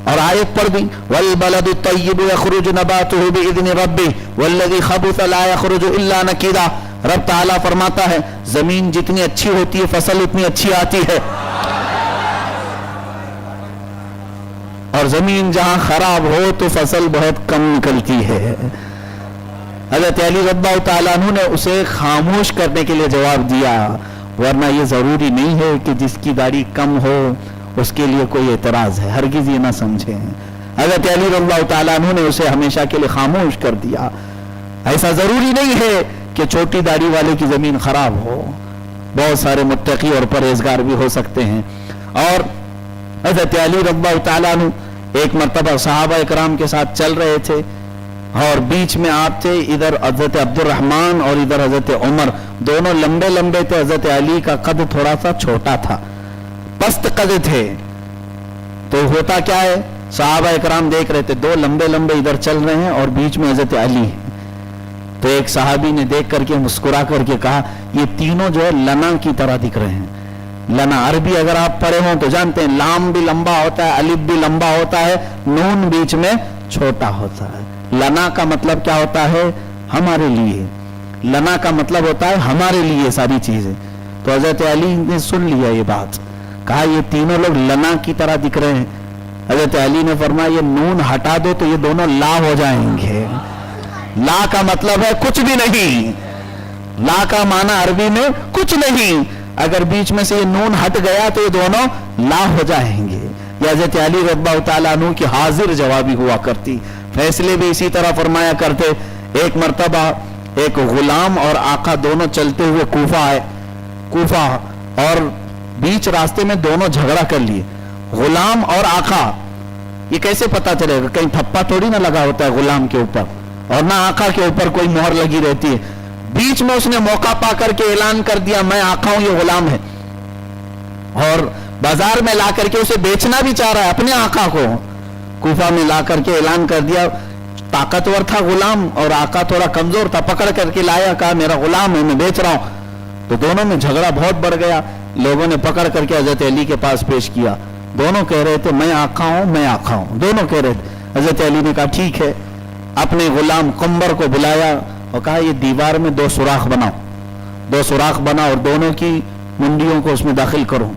और आयत पढ़ दी, वल बलदु तय्यिबु यखरुजु नबातुहु बिइज़्नि रब्बिह वल्लज़ी खबुसा ला यखरुजु इल्ला नकीदा। रब ताला फरमाता है, जमीन जितनी अच्छी होती है फसल उतनी अच्छी आती है, और जमीन जहां खराब हो तो फसल बहुत कम निकलती है। हज़रत अली रज़ियल्लाहु ताला अन्हु ने उसे खामोश करने के लिए जवाब दिया, वरना ये जरूरी नहीं है कि जिसकी दाढ़ी कम हो उसके लिए कोई एतराज है, हरगिज ये ना समझे। हज़रत अली रज़ियल्लाहु ताला अन्हु ने उसे हमेशा के लिए खामोश कर दिया। ऐसा जरूरी नहीं है कि छोटी दाढ़ी वाले की जमीन खराब हो, बहुत सारे मुत्तकी और परहेजगार भी हो सकते हैं। और हज़रत अली रज़ियल्लाहु ताला अन्हु एक मर्तबा सहाबा इकराम के साथ चल रहे थे और बीच में आप थे, इधर हज़रत अब्दुर्रहमान और इधर हज़रत उमर, दोनों लंबे लंबे थे। हज़रत अली का कद थोड़ा सा छोटा था, पस्त कद थे। तो होता क्या है, सहाबा इकराम देख रहे थे, दो लंबे लंबे इधर चल रहे हैं और बीच में हजरत अली है। तो एक सहाबी ने देख करके मुस्कुरा करके कहा, ये तीनों जो है लना की तरह दिख रहे हैं। लना अरबी अगर आप पढ़े हो तो जानते हैं, लाम भी लंबा होता है, अलिफ भी लंबा होता है, नून बीच में छोटा होता है। लना का मतलब क्या होता है? हमारे लिए। लना का मतलब होता है हमारे लिए सारी चीजें। तो हजरत अली ने सुन लिया ये बात, कहा ये तीनों लोग लना की तरह दिख रहे हैं। हजरत अली ने फरमाया ये नून हटा दो तो ये दोनों ला हो जाएंगे। ला का मतलब है कुछ भी नहीं। ला का माना अरबी में कुछ नहीं। अगर बीच में से ये नून हट गया तो ये दोनों ला हो जाएंगे। ये हजरत अली रज़ियल्लाहु ताला अन्हु की हाजिर जवाबी हुआ करती। फैसले भी इसी तरह फरमाया करते। एक मर्तबा एक गुलाम और आका दोनों चलते हुए कूफा आए, कूफा, और बीच रास्ते में दोनों झगड़ा कर लिए, गुलाम और आका। ये कैसे पता चलेगा? कहीं थप्पा थोड़ी ना लगा होता है गुलाम के ऊपर, और ना आका के ऊपर कोई मोहर लगी रहती है। बीच में उसने मौका पा करके ऐलान कर दिया, मैं आका हूं, ये गुलाम है, और बाजार में ला करके उसे बेचना भी चाह रहा है अपने आका को। कूफा में ला करके ऐलान कर दिया। ताकतवर था गुलाम और आका थोड़ा कमजोर था, पकड़ करके लाया, कहा मेरा गुलाम है, मैं बेच रहा हूं। तो दोनों में झगड़ा बहुत बढ़ गया। लोगों ने पकड़ करके हजरत अली के पास पेश किया। दोनों कह रहे थे मैं आका हूं, मैं आका हूं, दोनों कह रहे थे। हजरत अली ने कहा ठीक है। अपने गुलाम कुंबर को बुलाया और कहा ये दीवार में 2 सुराख बनाओ, 2 सुराख बनाओ और दोनों की मुंडियों को उसमें दाखिल करो।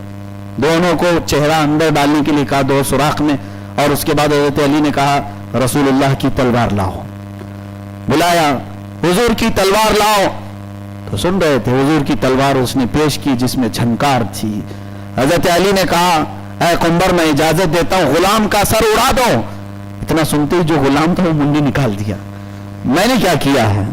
दोनों को चेहरा अंदर डालने के लिए कहा 2 सुराख में। और उसके बाद हजरत अली ने कहा रसूलुल्लाह की तलवार लाओ। बुलाया, हुजूर की तलवार लाओ। तो सुन रहे थे, हुजूर की तलवार उसने पेश की जिसमें झंकार थी। हजरत अली ने कहा ऐ कुंबर मैं इजाजत देता हूं, गुलाम का सर उड़ा दो। इतना सुनते ही जो गुलाम था वो मुंडी निकाल दिया। मैंने क्या किया है?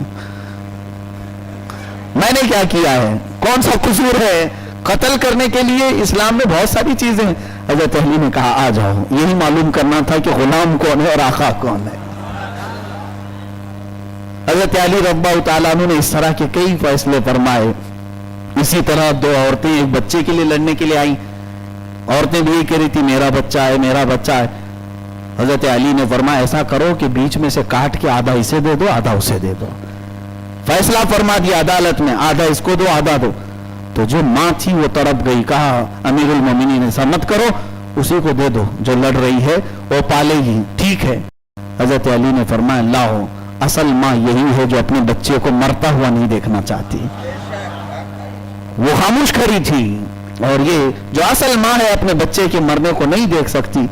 मैंने क्या किया है? कौन सा कसूर है? कत्ल करने के लिए इस्लाम में बहुत सारी चीजें हैं। हजरत अली ने कहा आ जाओ, यही मालूम करना था कि गुलाम कौन है और आका कौन है। हजरत अली रज़ियल्लाहु ताला अन्हु ने इस तरह के कई फैसले फरमाए। इसी तरह 2 औरतें एक बच्चे के लिए लड़ने के लिए आई। औरतें भी ये कह रही थी मेरा बच्चा है, मेरा बच्चा है। हजरत अली ने फरमाया ऐसा करो कि बीच में से काट के आधा इसे दे दो, आधा उसे दे दो। फैसला फरमा दिया अदालत में, आधा इसको दो, आधा दो। तो जो मां थी वो तड़प गई, कहा अमीरुल मोमिनीन ऐसा मत करो, उसी को दे दो, जो लड़ रही है वो पालेगी। ठीक है। हजरत अली ने फरमाया लाओ, असल मां यही है जो अपने बच्चे को मरता हुआ नहीं देखना चाहती। वो खामोश खड़ी थी, और ये जो असल मां है अपने बच्चे के मरने को नहीं देख सकती।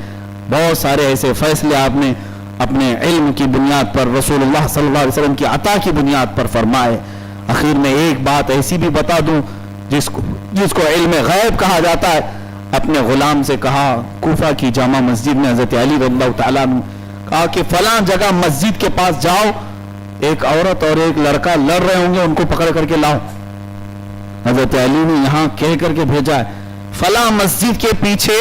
बहुत सारे ऐसे फैसले आपने अपने इल्म की बुनियाद पर, रसूलुल्लाह सल्लल्लाहु अलैहि वसल्लम की अता की बुनियाद पर फरमाए। आखिर में एक बात ऐसी भी बता दूं जिसको इल्म गैब कहा जाता है। अपने गुलाम से कहा, कूफा की जामा मस्जिद में हजरत अली रज़ियल्लाहु ताला अन्हु कहा कि फलां जगह मस्जिद के पास जाओ, एक औरत और एक लड़का लड़ रहे होंगे, उनको पकड़ करके लाओ। हजरत अली ने यहां कह करके भेजा है, फलां मस्जिद के पीछे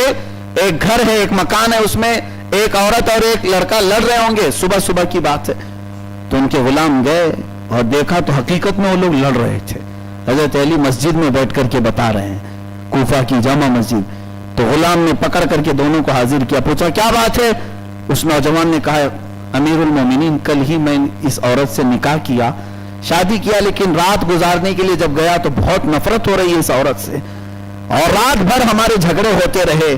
एक घर है, एक मकान है, उसमें एक औरत और एक लड़का लड़ रहे होंगे, सुबह सुबह की बात है। तो उनके गुलाम गए और देखा तो हकीकत में वो लोग लड़ रहे थे। हजरत अली मस्जिद में बैठ करके बता रहे हैं, कूफा की जामा मस्जिद। तो गुलाम ने पकड़ करके दोनों को हाजिर किया, पूछा क्या बात है? उस नौजवान ने कहा अमीरुल मोमिनीन कल ही मैं इस औरत से निकाह किया, शादी किया, लेकिन रात गुजारने के लिए जब गया तो बहुत नफरत हो रही है इस औरत से, और रात भर हमारे झगड़े होते रहे,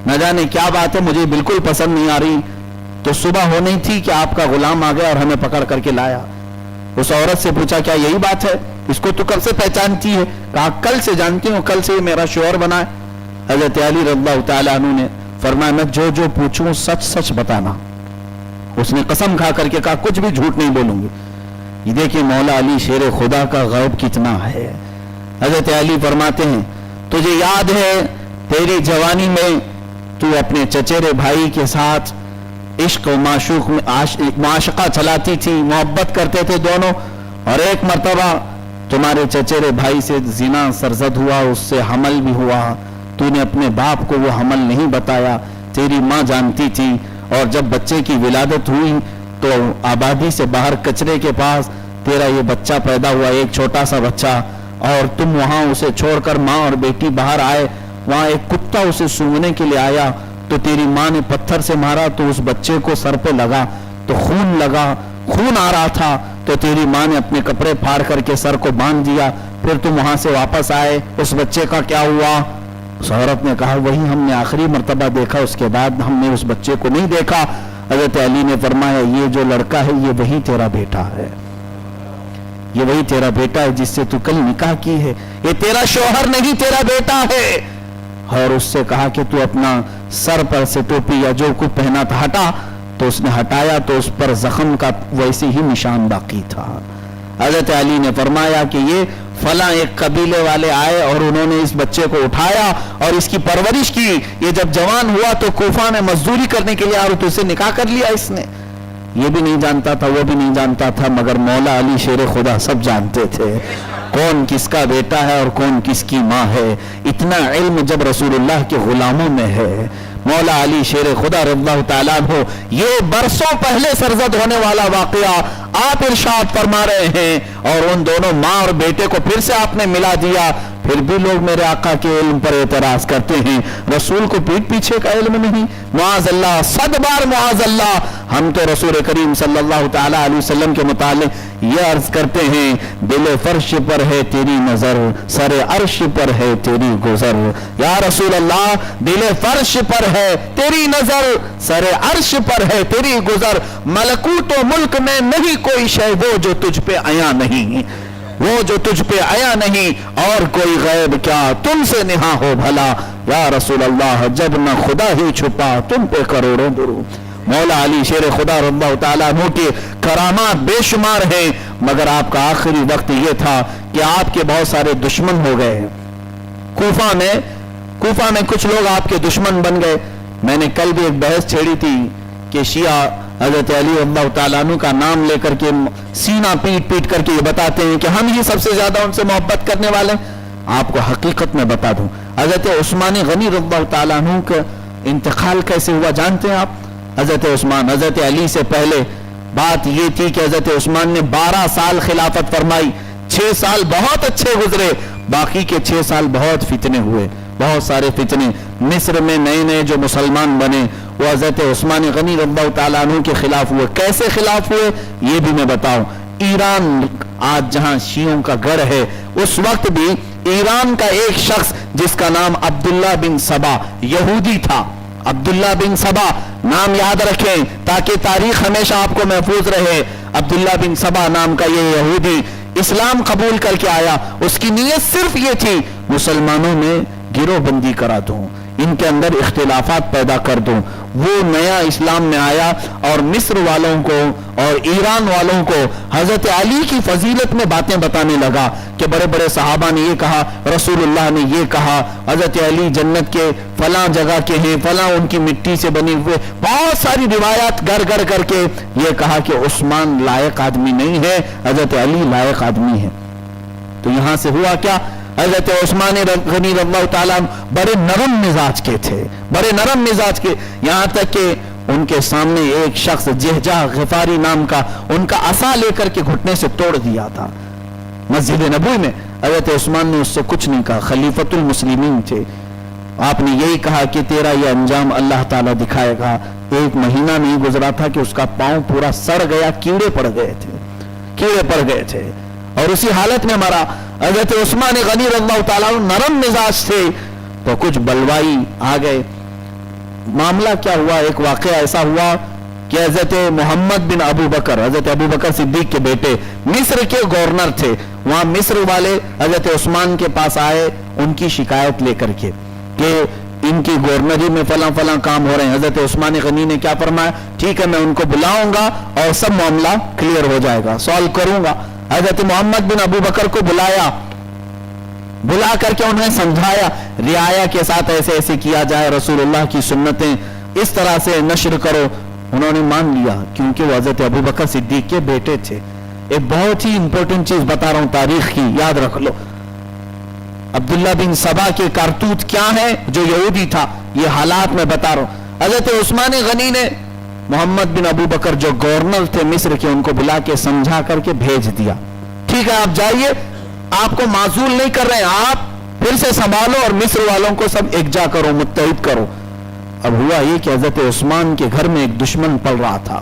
न जाने क्या बात है, मुझे बिल्कुल पसंद नहीं आ रही। तो सुबह हो नहीं थी कि आपका गुलाम आ गया और हमें पकड़ करके लाया। उस औरत से पूछा क्या यही बात है? इसको तो कब से पहचानती है? कहा कल से जानती हूँ, कल से मेरा शोहर बना है। हजरत अली रज़ियल्लाहु ताला अन्हु ने फरमाया मैं जो जो पूछूं सच सच बताना। उसने कसम खा करके कहा कुछ भी झूठ नहीं बोलूंगी। ये देखिए मौला अली शेर खुदा का गैब कितना है। हजरत अली फरमाते हैं तुझे याद है तेरी जवानी में तू अपने चचेरे भाई के साथ इश्क और माशूक में माशका चलाती थी, मोहब्बत करते थे दोनों, और एक मर्तबा तुम्हारे चचेरे भाई से जिना सरजद हुआ, उससे हमल भी हुआ। तूने अपने बाप को वो हमल नहीं बताया, तेरी माँ जानती थी, और जब बच्चे की विलादत हुई तो आबादी से बाहर कचरे के पास तेरा ये बच्चा पैदा हुआ, एक छोटा सा बच्चा, और तुम वहां उसे छोड़कर माँ और बेटी बाहर आए। वहां एक कुत्ता उसे सूंघने के लिए आया, तो तेरी माँ ने पत्थर से मारा तो उस बच्चे को सर पे लगा तो खून लगा, खून आ रहा था तो तेरी माँ ने अपने कपड़े फाड़ करके सर को बांध दिया, फिर तुम वहां से वापस आए, उस बच्चे का क्या हुआ? उस औरत ने कहा वही हमने आखिरी मर्तबा देखा, उसके बाद हमने उस बच्चे को नहीं देखा। हजरत अली ने फरमाया ये जो लड़का है ये वही तेरा बेटा है, ये वही तेरा बेटा है जिससे तू कल निकाह की है, ये तेरा शौहर नहीं तेरा बेटा है। और उससे कहा कि तू अपना सर पर से टोपी या जो कुछ पहना था हटा, तो उसने हटाया तो उस पर जख्म का वैसे ही निशान बाकी था। हजरत अली ने फरमाया कि ये फला एक कबीले वाले आए और उन्होंने इस बच्चे को उठाया और इसकी परवरिश की, ये जब जवान हुआ तो कूफा में मजदूरी करने के लिए और तो उसे निकाह कर लिया इसने। ये भी नहीं जानता था, वो भी नहीं जानता था, मगर मौला अली शेर खुदा सब जानते थे कौन किसका बेटा है और कौन किसकी माँ है। इतना इल्म जब रसूलुल्लाह के गुलामों में है, मौला अली शेर खुदा रज़ियल्लाहु ताला अन्हु, ये बरसों पहले सरजद होने वाला वाकया आप इरशाद फरमा रहे हैं और उन दोनों माँ और बेटे को फिर से आपने मिला दिया। फिर भी लोग मेरे आका के इल्म पर एतराज करते हैं, रसूल को पीठ पीछे का इल्म नहीं। मुआज़ अल्लाह, सद बार मुआज़ अल्लाह। हम तो रसूल करीम सल्लल्लाहु ताला अलैहि वसल्लम के मुतालिक ये अर्ज करते हैं, दिल फर्श पर है तेरी नजर, सरे अर्श पर है तेरी गुजर। या रसूल अल्लाह, दिल फर्श पर है तेरी नजर, सरे अर्श पर है तेरी गुजर। मलकूत व मुल्क में नहीं कोई शय वो जो तुझ पे आया नहीं, वो जो तुझ पे आया नहीं, और कोई गैब क्या तुमसे निहा हो भला। या रसूल अल्लाह, जब न खुदा ही छुपा तुम पे करोड़ों दुरूद। मौला अली शेर खुदा रज़ियल्लाहु ताला अन्हु के करामात बेशुमार हैं, मगर आपका आखिरी वक्त ये था कि आपके बहुत सारे दुश्मन हो गए। कूफा में कुछ लोग आपके दुश्मन बन गए। मैंने कल भी एक बहस छेड़ी थी कि शिया हजरत अली रज़ियल्लाहु ताला अन्हु का नाम लेकर के सीना पीट पीट करके ये बताते हैं कि हम ही सबसे ज्यादा उनसे मोहब्बत करने वाले। आपको हकीकत में बता दूं, हजरत उस्मान गनी रज़ियल्लाहु ताला अन्हु का इंतकाल कैसे हुआ जानते हैं आप? हजरत उस्मान, हजरत अली से पहले बात ये थी कि हजरत उस्मान ने 12 साल खिलाफत फरमाई। 6 साल बहुत अच्छे गुजरे, बाकी के 6 साल बहुत फितने हुए, बहुत सारे फितने। मिस्र में नए नए जो मुसलमान बने वो हजरत उस्मान गनी रज़ियल्लाहु ताला अन्हु के खिलाफ हुए। कैसे खिलाफ हुए ये भी मैं बताऊं। ईरान आज जहां शियों का गढ़ है, उस वक्त भी ईरान का एक शख्स जिसका नाम अब्दुल्ला बिन सबा यहूदी था। अब्दुल्ला बिन सबा नाम याद रखें ताकि तारीख हमेशा आपको महफूज रहे। अब्दुल्ला बिन सबा नाम का ये यहूदी इस्लाम कबूल करके आया। उसकी नीयत सिर्फ ये थी मुसलमानों में गिरोहबंदी करा दूं, इनके अंदर इख्तिलाफात पैदा कर दूं। वो नया इस्लाम में आया और मिस्र वालों को और ईरान वालों को हजरत अली की फजीलत में बातें बताने लगा कि बड़े बड़े सहाबा ने ये कहा, रसूलुल्लाह ने ये कहा, हजरत अली जन्नत के फला जगह के हैं, फला उनकी मिट्टी से बने हुए, बहुत सारी रिवायात गढ़ गढ़ करके ये कहा कि उस्मान लायक आदमी नहीं है, हजरत अली लायक आदमी है। तो यहां से हुआ क्या, हजरत उस्मान गनी रज़ियल्लाहु ताला बड़े नरम मिजाज के थे, बड़े नरम मिजाज के, यहां तक कि उनके सामने एक शख्स जहजा गिफारी नाम का उनका असा लेकर के घुटने से तोड़ दिया था मस्जिद नबवी में। हजरत उस्मान ने उससे कुछ नहीं कहा, खलीफतुल मुस्लिमीन थे। आपने यही कहा कि तेरा ये अंजाम अल्लाह ताला दिखाएगा। 1 महीना नहीं गुजरा था कि उसका पांव पूरा सड़ गया, कीड़े पड़ गए थे, कीड़े पड़ गए थे और उसी हालत में मरा। हजरत उस्मान गनी रज़ियल्लाहु ताला नरम मिजाज थे तो कुछ बलवाई आ गए। मामला क्या हुआ, एक वाकया ऐसा हुआ कि हजरत मोहम्मद बिन अबू बकर, हजरत अबू बकर सिद्दीक के बेटे, मिस्र के गवर्नर थे। वहां मिस्र वाले हजरत उस्मान के पास आए उनकी शिकायत लेकर के कि इनकी गवर्नरी में फला फला काम हो रहे हैं। हजरत उस्मान गनी ने क्या फरमाया, ठीक है मैं उनको बुलाऊंगा और सब मामला क्लियर हो जाएगा, सॉल्व करूंगा। हजरत मोहम्मद बिन अबू बकर को बुलाया, बुला करके उन्हें समझाया रियाया के साथ ऐसे ऐसे किया जाए, रसूलुल्लाह की सुन्नतें इस तरह से नश्र करो। उन्होंने मान लिया क्योंकि वो हजरत अबू बकर सिद्दीक के बेटे थे। एक बहुत ही इंपॉर्टेंट चीज बता रहा हूं तारीख की, याद रख लो। अब्दुल्ला बिन सबा के कारतूत क्या है, जो यहूदी था, ये हालात में बता रहा हूं। हजरत उस्मान गनी ने मोहम्मद बिन अबू बकर जो गवर्नर थे मिस्र के, उनको बुला के समझा करके भेज दिया, ठीक है आप जाइए, आपको माजूल नहीं कर रहे हैं, आप फिर से संभालो और मिस्र वालों को सब एकजा करो, मुत्तहिद करो। اب ہوا یہ کہ حضرت عثمان کے گھر میں ایک دشمن پل رہا تھا،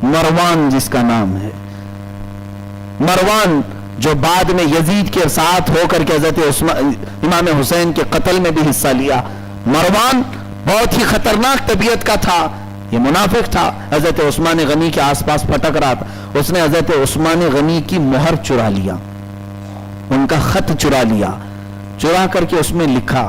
مروان جس کا نام ہے، مروان جو بعد میں یزید کے ساتھ ہو کر کے حضرت امام حسین کے قتل میں بھی حصہ لیا۔ مروان بہت ہی خطرناک طبیعت کا تھا، یہ منافق تھا، حضرت عثمان غنی کے آس پاس پھٹک رہا تھا۔ اس نے حضرت عثمان غنی کی مہر چرا لیا، ان کا خط چرا لیا، چرا کر کے اس میں لکھا،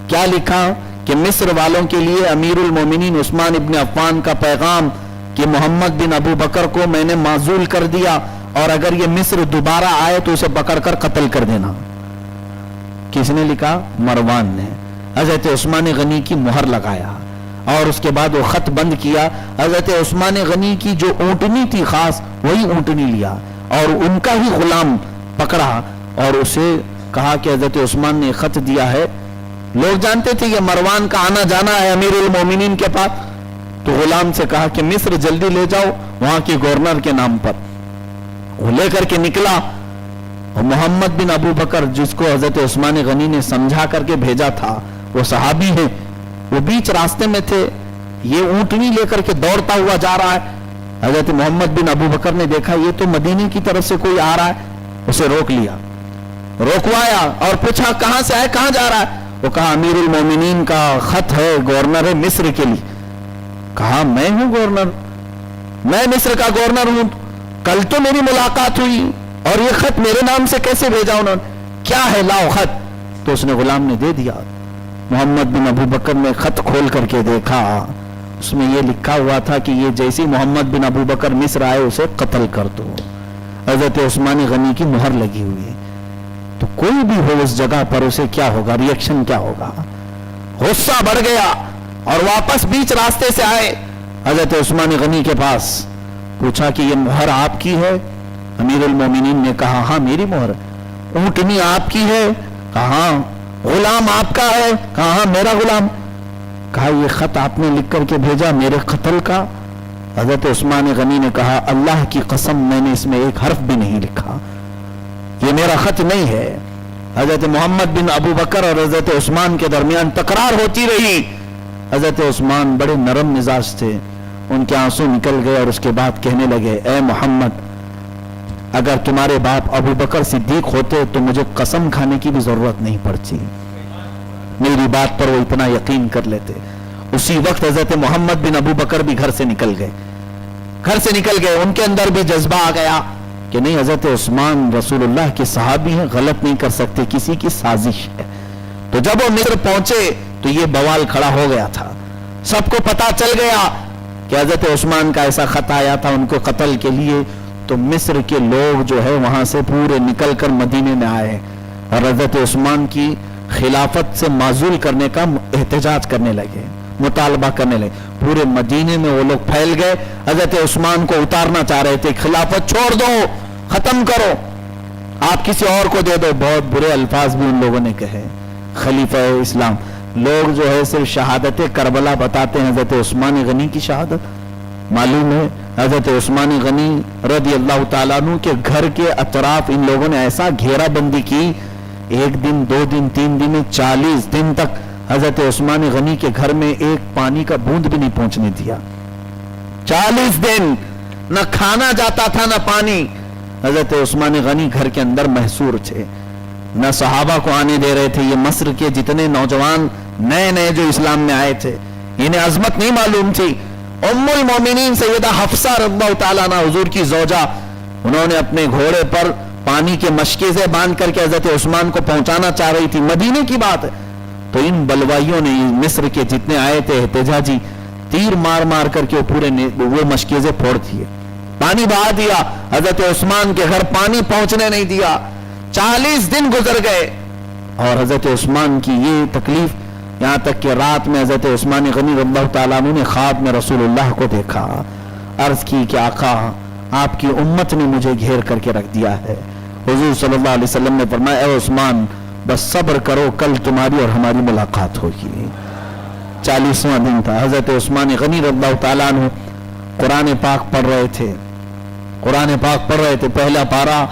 کیا لکھا کہ مصر والوں کے لیے امیر المومنین عثمان ابن عفان کا پیغام کہ محمد بن ابو بکر کو میں نے معزول کر دیا، اور اگر یہ مصر دوبارہ آئے تو اسے پکڑ کر قتل کر دینا۔ کس نے لکھا؟ مروان نے۔ حضرت عثمان غنی کی مہر لگایا اور اس کے بعد وہ خط بند کیا۔ حضرت عثمان غنی کی جو اونٹنی تھی خاص، وہی اونٹنی لیا اور ان کا ہی غلام پکڑا اور اسے کہا کہ حضرت عثمان نے خط دیا ہے۔ لوگ جانتے تھے یہ مروان کا آنا جانا ہے امیر المومنین کے پاس، تو غلام سے کہا کہ مصر جلدی لے جاؤ وہاں کے گورنر کے نام پر۔ وہ لے کر کے نکلا، اور محمد بن ابو بکر جس کو حضرت عثمان غنی نے سمجھا کر کے بھیجا تھا، وہ صحابی ہیں، وہ بیچ راستے میں تھے، یہ اونٹنی لے کر کے دوڑتا ہوا جا رہا ہے۔ حضرت محمد بن ابو بکر نے دیکھا یہ تو مدینے کی طرف سے کوئی آ رہا ہے، اسے روک لیا، روکوایا اور پوچھا کہاں سے آئے، کہاں جا رہا ہے؟ وہ کہا امیر المومنین کا خط ہے گورنر ہے مصر کے لیے۔ کہا میں ہوں گورنر، میں مصر کا گورنر ہوں، کل تو میری ملاقات ہوئی اور یہ خط میرے نام سے کیسے بھیجا انہوں نے؟ کیا ہے لاؤ خط۔ تو اس نے غلام نے دے دیا۔ محمد بن ابو بکر نے خط کھول کر کے دیکھا، اس میں یہ لکھا ہوا تھا کہ یہ جیسی محمد بن ابو بکر مصر آئے اسے قتل کر دو۔ حضرت عثمان غنی کی مہر لگی ہوئی ہے، تو کوئی بھی ہو اس جگہ پر اسے کیا ہوگا، ری ایکشن کیا ہوگا؟ غصہ بڑھ گیا اور واپس بیچ راستے سے آئے حضرت عثمان غنی کے پاس، پوچھا کہ یہ مہر آپ کی ہے؟ امیر المومنین نے کہا ہاں میری مہر۔ اونٹنی آپ کی ہے؟ کہا ہاں۔ غلام آپ کا ہے؟ کہا ہاں میرا غلام۔ کہا یہ خط آپ نے لکھ کر کے بھیجا میرے قتل کا؟ حضرت عثمان غنی نے کہا اللہ کی قسم میں نے اس میں ایک حرف بھی نہیں لکھا، یہ میرا خط نہیں ہے۔ حضرت محمد بن ابو بکر اور حضرت عثمان کے درمیان تکرار ہوتی رہی۔ حضرت عثمان بڑے نرم مزاج تھے، ان کے آنسو نکل گئے اور اس کے بعد کہنے لگے اے محمد، اگر تمہارے باپ ابو بکر صدیق ہوتے تو مجھے قسم کھانے کی بھی ضرورت نہیں پڑتی، میری بات پر وہ اتنا یقین کر لیتے۔ اسی وقت حضرت محمد بن ابو بکر بھی گھر سے نکل گئے، ان کے اندر بھی جذبہ آ گیا کہ نہیں حضرت عثمان رسول اللہ کے صحابی ہیں، غلط نہیں کر سکتے، کسی کی سازش ہے۔ تو جب وہ مصر پہنچے تو یہ بوال کھڑا ہو گیا تھا، سب کو پتا چل گیا کہ حضرت عثمان کا ایسا خط آیا تھا ان کو قتل کے لیے۔ تو مصر کے لوگ جو ہے وہاں سے پورے نکل کر مدینے میں آئے اور حضرت عثمان کی خلافت سے معزول کرنے کا احتجاج کرنے لگے، مطالبہ کرنے لگے۔ پورے مدینے میں وہ لوگ پھیل گئے، حضرت عثمان کو اتارنا چاہ رہے تھے، خلافت چھوڑ دو، ختم کرو، آپ کسی اور کو دے دو۔ بہت برے الفاظ بھی ان لوگوں نے کہے۔ خلیفہ اسلام لوگ جو ہے صرف شہادت کربلا بتاتے ہیں، حضرت عثمان غنی کی شہادت معلوم ہے۔ حضرت عثمان غنی رضی اللہ تعالیٰ عنہ کے گھر کے اطراف ان لوگوں نے ایسا گھیرا بندی کی، ایک دن، دو دن، تین دن، 40 دن تک حضرت عثمان غنی کے گھر میں ایک پانی کا بوند بھی نہیں پہنچنے دیا۔ 40 دن نہ کھانا جاتا تھا نہ پانی۔ حضرت عثمان غنی گھر کے اندر محصور تھے، نہ صحابہ کو آنے دے رہے تھے۔ یہ مصر کے جتنے نوجوان نئے جو اسلام میں آئے تھے انہیں عظمت نہیں معلوم تھی۔ ام المومنین سیدہ حفصہ رضی اللہ تعالیٰ عنہ حضور کی زوجہ، انہوں نے اپنے گھوڑے پر پانی کے مشکیزیں باندھ کر کے حضرت عثمان کو پہنچانا چاہ رہی تھی، مدینے کی بات ہے۔ تو ان بلوائیوں نے مصر کے جتنے آئے تھے احتجاجی، تیر مار مار کر کے پورے وہ مشکیزیں پھوڑ دیے، پانی بہا دیا، حضرت عثمان کے گھر پانی پہنچنے نہیں دیا۔ 40 دن گزر گئے اور حضرت عثمان کی یہ تکلیف، یہاں تک کہ رات میں حضرت عثمان غنی رضی اللہ تعالیٰ عنہ نے خواب میں رسول اللہ کو دیکھا، عرض کی کہ آقا آپ کی امت نے مجھے گھیر کر کے رکھ دیا ہے۔ حضور صلی اللہ علیہ وسلم نے فرمایا اے عثمان بس صبر کرو، کل تمہاری اور ہماری ملاقات ہوگی۔ 40واں دن تھا، حضرت عثمان غنی رضی اللہ تعالیٰ عنہ قرآن پاک پڑھ رہے تھے، پہلا پارا،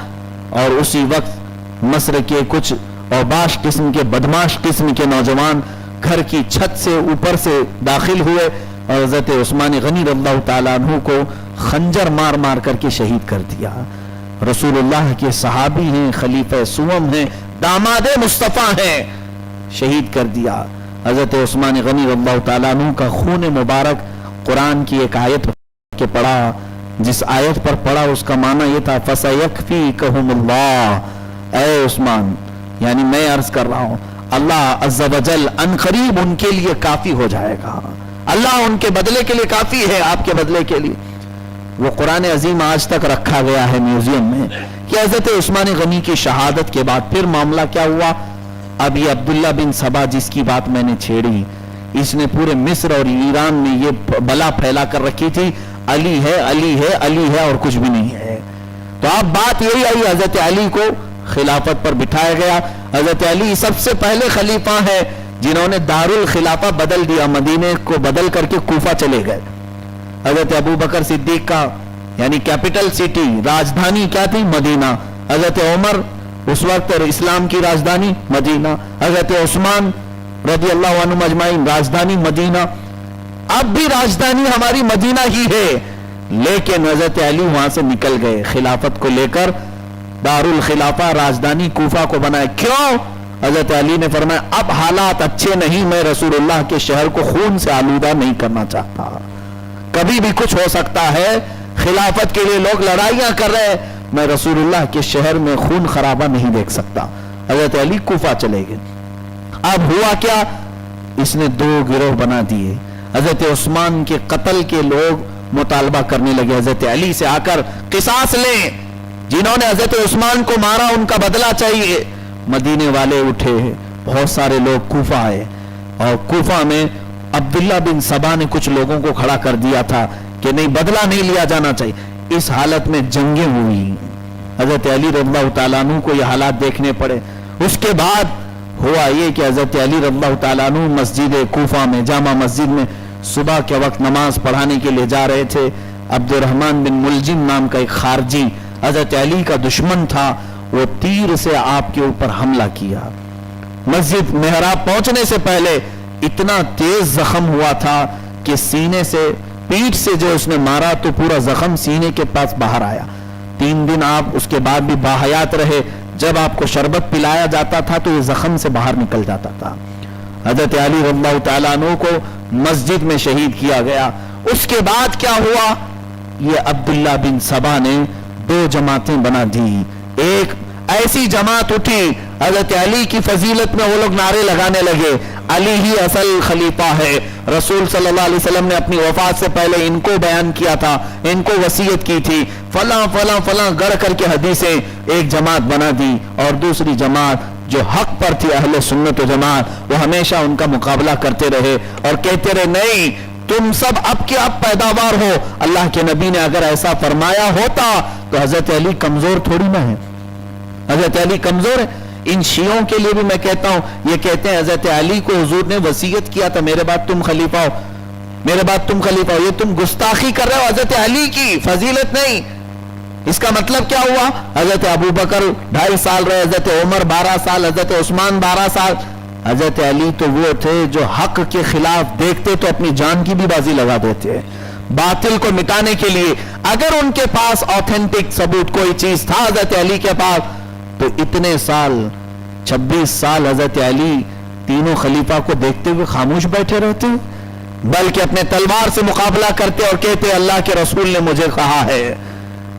اور اسی وقت مصر کے کچھ اوباش قسم کے، بدماش قسم کے نوجوان घर की छत से ऊपर से दाखिल हुए और हजरत उस्मान गनी रज़ियल्लाहु ताला अन्हु को खंजर मार मार करके शहीद कर दिया। रसूलुल्लाह के सहाबी हैं, खलीफा सुवम हैं, दामादे मुस्तफ़ा हैं, शहीद कर दिया। हजरत उस्मान गनी रज़ियल्लाहु ताला अन्हु का खून मुबारक कुरान की एक आयत के पढ़ा, जिस आयत पर पढ़ा उसका माना यह था फसयकफीकहुमुल्लाह, ऐ उस्मान, यानी मैं अर्ज कर रहा हूं अल्लाह अज़्ज़ा वजल अनकरीब उनके लिए काफी हो जाएगा, अल्लाह उनके बदले के लिए काफी है, आपके बदले के लिए। वो कुरान अजीम आज तक रखा गया है म्यूजियम में कि हजरत उस्मान गनी की शहादत के बाद फिर मामला क्या हुआ। अब ये अब्दुल्ला बिन सबा जिसकी बात मैंने छेड़ी, इसने पूरे मिस्र और ईरान में ये बला फैला कर रखी थी, अली है अली है अली है और कुछ भी नहीं है। तो अब बात यही आई, हजरत अली को खिलाफत पर बिठाया गया। हजरत अली सबसे पहले खलीफा है जिन्होंने दारुल खिलाफा बदल दिया, मदीने को बदल करके कूफा चले गए। हजरत अबू बकर सिद्दीक का यानी कैपिटल सिटी, राजधानी क्या थी? मदीना। हजरत उमर उस वक्त इस्लाम की राजधानी मदीना। हजरत उस्मान रज़ियल्लाहु अन्हु अजमाइन राजधानी मदीना। अब भी राजधानी हमारी मदीना ही है, लेकिन हजरत अली वहां से निकल गए, खिलाफत को लेकर दारुल खिलाफा राजधानी कूफा को बनाए। क्यों? हजरत अली ने फरमाया अब हालात अच्छे नहीं, मैं रसूलुल्लाह के शहर को खून से आलूदा नहीं करना चाहता, कभी भी कुछ हो सकता है, खिलाफत के लिए लोग लड़ाइयां कर रहे हैं, मैं रसूलुल्लाह के शहर में खून खराबा नहीं देख सकता। हजरत अली कूफा चले गए। अब हुआ क्या? इसने दो गिरोह बना दिए। हजरत उस्मान के कत्ल के लोग मुतालबा करने लगे हजरत अली से आकर किसास लें, जिन्होंने हजरत उस्मान को मारा उनका बदला चाहिए। मदीने वाले उठे, बहुत सारे लोग कूफा आए और कूफा में अब्दुल्ला बिन सबा ने कुछ लोगों को खड़ा कर दिया था कि नहीं, बदला नहीं लिया जाना चाहिए। इस हालत में जंगें हुई, हजरत अली रज़ियल्लाहु ताला अन्हु को यह हालात देखने पड़े। उसके बाद हुआ ये कि हजरत अली रज़ियल्लाहु ताला अन्हु मस्जिद कूफा में, जामा मस्जिद में सुबह के वक्त नमाज पढ़ाने के लिए जा रहे थे। अब्दुर्रहमान बिन मुलजिम नाम का एक खारजी हजरत अली का दुश्मन था, वो तीर से आपके ऊपर हमला किया। मस्जिद मेहराब पहुंचने से पहले इतना तेज जख्म हुआ था कि सीने से, पीठ से जो उसने मारा तो पूरा जख्म सीने के पास बाहर आया। 3 दिन आप उसके बाद भी बाहयात रहे। जब आपको शरबत पिलाया जाता था तो ये जख्म से बाहर निकल जाता था। हजरत अली रज़ियल्लाहु ताला अन्हु को मस्जिद में शहीद किया गया। उसके बाद क्या हुआ? ये अब्दुल्ला बिन सबा ने 2 जमातें बना दी। एक ऐसी जमात उठी, हजरत अली की फजीलत में वो लोग नारे लगाने लगे, अली ही असल खलीफा है। रसूल सल्लल्लाहु अलैहि वसल्लम ने अपनी वफात से पहले इनको बयान किया था, इनको वसीयत की थी, फला फला फला गढ़ करके हदीसें एक जमात बना दी। और दूसरी जमात जो हक पर थी, अहले सुन्नत व जमात, वो हमेशा उनका मुकाबला करते रहे और कहते रहे नहीं, तुम सब अब के अब पैदावार हो। अल्लाह के नबी ने अगर ऐसा फरमाया होता तो हजरत अली कमजोर थोड़ी ना है, हजरत अली कमजोर है। इन शियों के लिए भी मैं कहता हूं, ये कहते हैं हजरत अली को हुजूर ने वसीयत किया था, मेरे बाद तुम खलीफा हो, मेरे बाद तुम खलीफा हो। ये तुम गुस्ताखी कर रहे हो हजरत अली की, फजीलत नहीं। इसका मतलब क्या हुआ? हजरत अबू बकर 2.5 साल रहे, हजरत उमर 12 साल, हजरत उस्मान 12 साल। हजरत अली तो वो थे जो हक के खिलाफ देखते तो अपनी जान की भी बाजी लगा देते, बातिल को मिटाने के लिए। अगर उनके पास ऑथेंटिक सबूत कोई चीज था हजरत अली के पास, तो इतने साल 26 साल हजरत अली तीनों खलीफा को देखते हुए खामोश बैठे रहते, बल्कि अपने तलवार से मुकाबला करते और कहते अल्लाह के रसूल ने मुझे कहा है।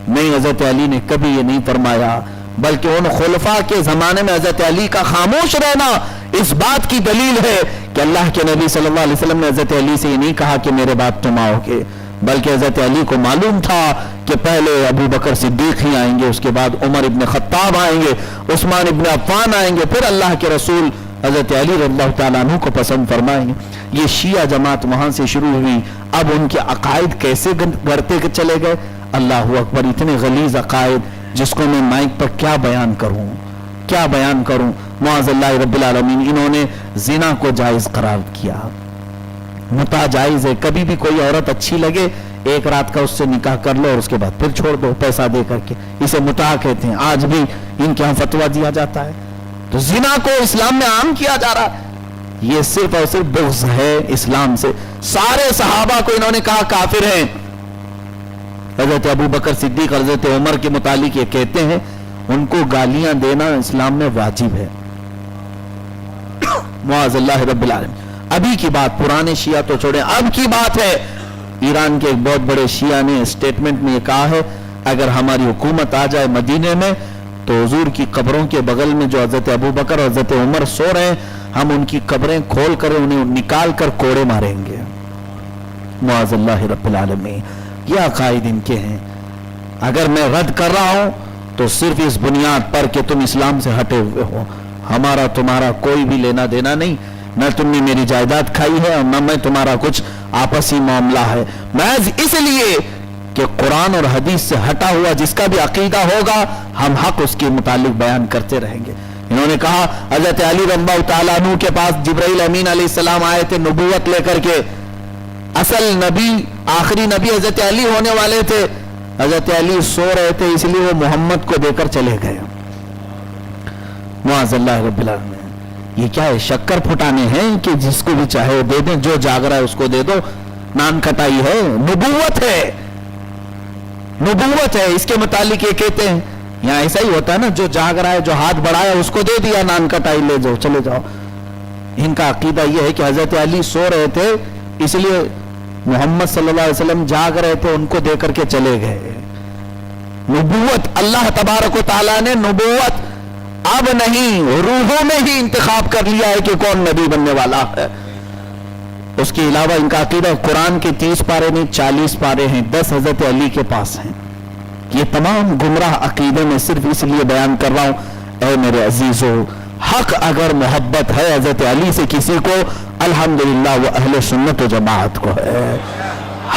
नहीं, हजरत अली ने कभी ये नहीं फरमाया, बल्कि उन खुलफा के जमाने में हजरत अली का खामोश रहना इस बात की दलील है कि अल्लाह के नबी सल्लल्लाहु अलैहि वसल्लम ने हजरत अली से ये नहीं कहा कि मेरे बाद तुम आओगे, बल्कि हजरत अली को मालूम था कि पहले अबू बकर सिद्दीक ही आएंगे, उसके बाद उमर इब्न खत्ताब आएंगे, उस्मान इब्न अफ़्फ़ान आएंगे, फिर अल्लाह के रसूल हजरत अली रज़ियल्लाहु ताला अन्हु को पसंद फरमाएंगे। ये शिया जमात वहां से शुरू हुई। अब उनके अकायद कैसे गढ़ते चले गए, अल्लाहु अकबर, इतने गलीज अकायद जिसको मैं माइक पर क्या बयान करूं, क्या बयान करूं। मुअज़्ज़ल्लाहि रब्बिल आलमीन, इन्होंने जिना को जायज करार किया, मुता जायज है। कभी भी कोई औरत अच्छी लगे, एक रात का उससे निकाह कर लो और उसके बाद फिर छोड़ दो पैसा दे करके, इसे मुता कहते हैं। आज भी इनके यहाँ फतवा दिया जाता है। तो जिना को इस्लाम में आम किया जा रहा है। یہ صرف اور صرف بغض ہے اسلام سے. سارے صحابہ کو انہوں نے کہا کافر ہیں. حضرت ابو بکر صدیق حضرت عمر کے متعلق یہ کہتے ہیں ان کو گالیاں دینا اسلام میں واجب ہے. معاذ اللہ رب العالمین. ابھی کی بات, پرانے شیعہ تو چھوڑیں, اب کی بات ہے. ایران کے ایک بہت بڑے شیعہ نے اسٹیٹمنٹ میں یہ کہا ہے اگر ہماری حکومت آ جائے مدینے میں تو حضور کی قبروں کے بغل میں جو حضرت ابو بکر اور حضرت عمر سو رہے ہیں ہم ان کی قبریں کھول کر انہیں نکال کر کوڑے ماریں گے. معاذ اللہ رب العالمین. یہ عقائد ان کے ہیں. اگر میں رد کر رہا ہوں تو صرف اس بنیاد پر کہ تم اسلام سے ہٹے ہوئے ہو. ہمارا تمہارا کوئی بھی لینا دینا نہیں. نہ تم نے میری جائیداد کھائی ہے اور نہ میں تمہارا کچھ آپسی معاملہ ہے. محض اس لیے کہ قرآن اور حدیث سے ہٹا ہوا جس کا بھی عقیدہ ہوگا ہم حق اس کے متعلق بیان کرتے رہیں گے. انہوں نے کہا حضرت علی رضی اللہ تعالیٰ عنہ کے پاس جبرائیل امین علیہ السلام آئے تھے نبوت لے کر کے. اصل نبی آخری نبی حضرت علی ہونے والے تھے. حضرت علی سو رہے تھے اس لیے وہ محمد کو دے کر چلے گئے. معاذ اللہ رب العالمین. یہ کیا ہے؟ شکر پھٹانے ہیں کہ جس کو بھی چاہے دے دیں, جو جاگ رہا ہے اس کو دے دو. نان کٹائی ہے؟ نبوت ہے, نبوت ہے. اس کے متعلق یہ کہتے ہیں یہاں ایسا ہی ہوتا ہے نا, جو جاگ رہا ہے جو ہاتھ بڑھایا اس کو دے دیا, نان کٹائی لے جاؤ چلے جاؤ. ان کا عقیدہ یہ ہے کہ حضرت علی سو رہے تھے اس لیے محمد صلی اللہ علیہ وسلم جاگ رہے تھے ان کو دے کر کے چلے گئے. نبوت اللہ تبارک و تعالیٰ نے نبوت اب نہیں روحوں میں ہی انتخاب کر لیا ہے کہ کون نبی بننے والا ہے. اس کے علاوہ ان کا عقیدہ قرآن کے 30 پارے نہیں 40 پارے ہیں, 10 حضرت علی کے پاس ہیں. یہ تمام گمراہ عقیدے میں صرف اس لیے بیان کر رہا ہوں اے میرے عزیزو, حق اگر محبت ہے حضرت علی سے کسی کو الحمدللہ وہ اہل سنت و جماعت کو ہے.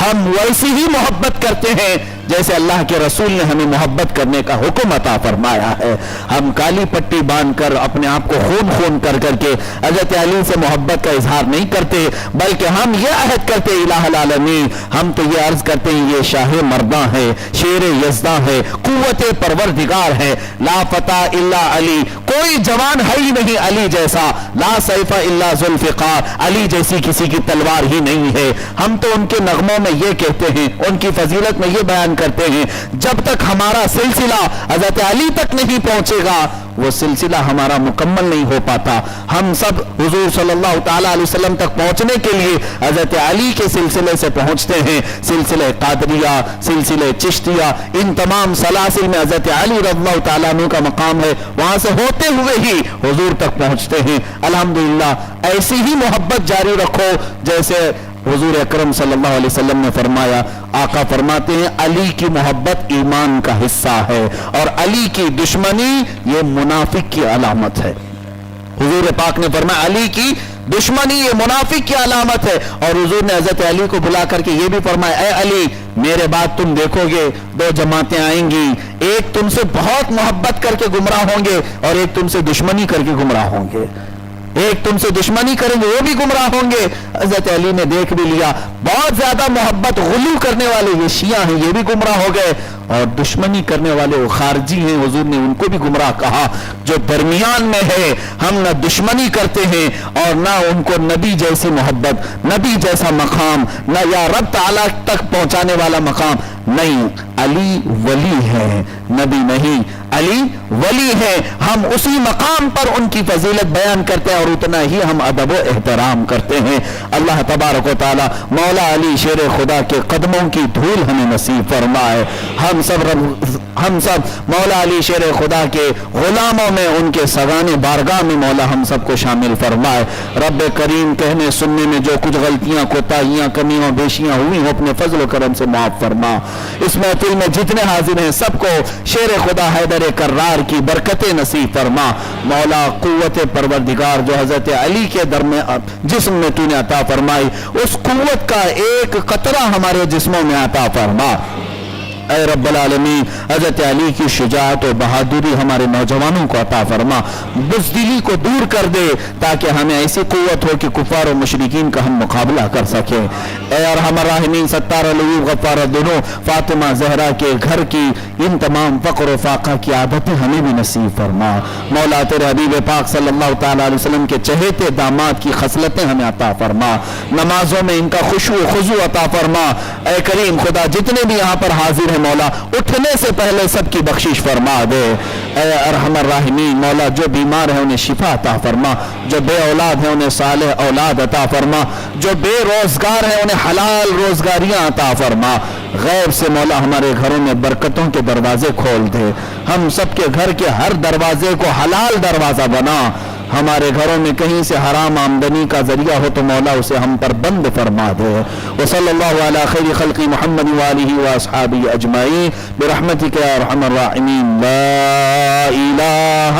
ہم ویسی ہی محبت کرتے ہیں جیسے اللہ کے رسول نے ہمیں محبت کرنے کا حکم عطا فرمایا ہے. ہم کالی پٹی باندھ کر اپنے آپ کو خون خون کر کر کے حضرت علی سے محبت کا اظہار نہیں کرتے, بلکہ ہم یہ عہد کرتے الہ العالمین, ہم تو یہ عرض کرتے ہیں یہ شاہ مرداں ہے, شیر یزداں ہے, قوت پروردگار ہے, لا فتح الا علی, کوئی جوان ہے ہی نہیں علی جیسا, لا سیف الا ذوالفقار, علی جیسی کسی کی تلوار ہی نہیں ہے. ہم تو ان کے نغموں میں یہ کہتے ہیں, ان کی فضیلت میں یہ بیان کرتے ہیں, جب تک ہمارا سلسلہ حضرت علی تک نہیں پہنچے گا وہ سلسلہ ہمارا مکمل نہیں ہو پاتا. ہم سب حضور صلی اللہ تعالی علیہ وسلم تک پہنچنے کے لیے حضرت علی کے سلسلے سے پہنچتے ہیں. سلسلہ قادریہ, سلسلہ چشتیہ, ان تمام سلاسل میں حضرت علی رضی اللہ تعالیٰ عنہ کا مقام ہے, وہاں سے ہوتے ہوئے ہی حضور تک پہنچتے ہیں. الحمدللہ ایسی ہی محبت جاری رکھو جیسے حضور اکرم صلی اللہ علیہ وسلم نے فرمایا. آقا فرماتے ہیں علی کی محبت ایمان کا حصہ ہے اور علی کی دشمنی یہ منافق کی علامت ہے. حضور پاک نے فرمایا علی کی دشمنی یہ منافق کی علامت ہے, اور حضور نے حضرت علی کو بلا کر کے یہ بھی فرمایا اے علی میرے بعد تم دیکھو گے دو جماعتیں آئیں گی, ایک تم سے بہت محبت کر کے گمراہ ہوں گے اور ایک تم سے دشمنی کر کے گمراہ ہوں گے. ایک تم سے دشمنی کریں گے وہ بھی گمراہ ہوں گے. حضرت علی نے دیکھ بھی لیا بہت زیادہ محبت غلو کرنے والے یہ شیعہ ہیں, یہ بھی گمراہ ہو گئے, اور دشمنی کرنے والے وہ خارجی ہیں, حضور نے ان کو بھی گمراہ کہا. جو درمیان میں ہے ہم نہ دشمنی کرتے ہیں اور نہ ان کو نبی جیسی محبت, نبی جیسا مقام, نہ یا رب تعالیٰ تک پہنچانے والا مقام نہیں. علی ولی ہے, نبی نہیں. علی ولی ہے, ہم اسی مقام پر ان کی فضیلت بیان کرتے ہیں اور اتنا ہی ہم ادب و احترام کرتے ہیں. اللہ تبارک و تعالی مولا علی شیر خدا کے قدموں کی دھول ہمیں نصیب فرمائے. ہم سب مولا علی شیر خدا کے غلاموں میں, ان کے سگانے بارگاہ میں مولا ہم سب کو شامل فرمائے. رب کریم کہنے سننے میں جو کچھ غلطیاں کوتاہیاں کمیاں بیشیاں ہوئی ہوں اپنے فضل و کرم سے معاف فرما. اس محفل میں جتنے حاضر ہیں سب کو شیر خدا حیدر کرار کی برکتیں نصیب فرما. مولا قوت پروردگار جو حضرت علی کے در میں جسم میں تو نے عطا فرمائی, اس قوت کا ایک قطرہ ہمارے جسموں میں عطا فرما. اے رب العالمین حضرت علی کی شجاعت و بہادری ہمارے نوجوانوں کو عطا فرما، بزدلی کو دور کر دے تاکہ ہمیں ایسی قوت ہو کہ کفار و مشرکین کا ہم مقابلہ کر سکیں۔ اے ارحم الراحمین ستار العیوب غفار الذنوب فاطمہ زہرا کے گھر کی ان تمام فقر و فاقہ کی عادتیں ہمیں بھی نصیب فرما۔ مولا تیرے حبیب پاک صلی اللہ تعالیٰ علیہ وسلم کے چہیتے داماد کی خصلتیں ہمیں عطا فرما، نمازوں میں ان کا خشوع و خضوع عطا فرما۔ اے کریم خدا جتنے بھی یہاں پر حاضر ہیں مولا اٹھنے سے پہلے سب کی بخشش فرما دے۔ اے ارحم الراحمین مولا جو بیمار ہیں انہیں شفا عطا فرما، جو بے اولاد ہیں انہیں صالح اولاد عطا فرما، جو بے روزگار ہیں انہیں حلال روزگاریاں عطا فرما۔ غیب سے مولا ہمارے گھروں میں برکتوں کے دروازے کھول دے، ہم سب کے گھر کے ہر دروازے کو حلال دروازہ بنا۔ ہمارے گھروں میں کہیں سے حرام آمدنی کا ذریعہ ہو تو مولا اسے ہم پر بند فرما دے۔ وصلی اللہ علی خیر خلق محمد وآلہ واصحابہ اجمعین برحمتک یا ارحم الراحمین۔ لا الہ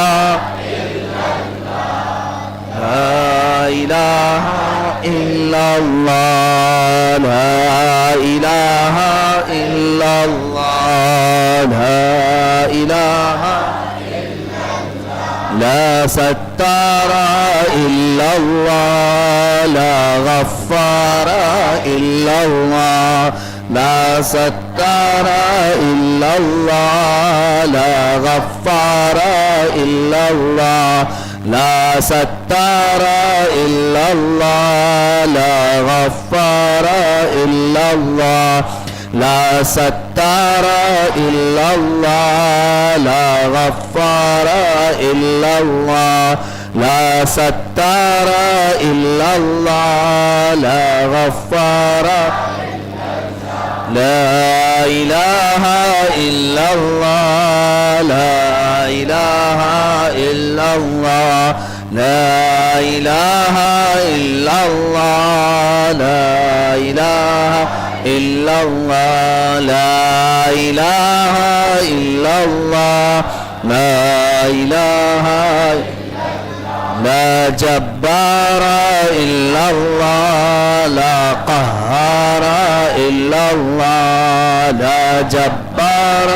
لا الہ الا اللہ، لا الہ الا اللہ، لا الہ لا ستار الا اللہ، لا غفار الا اللہ، لا ستار الا اللہ، لا غفار الا اللہ، لا ستار الا اللہ، لا غفار الا اللہ، لا ستار الا اللہ، لا غفار الا اللہ، لا ستار الا اللہ، لا غفار، لا الہ الا اللہ، لا الہ الا اللہ، لا الہ الا اللہ، لا الہ الا اللہ، لا الہ الا اللہ، لا الہ لا جبار الا اللہ، لا قہار الا اللہ، لا جبار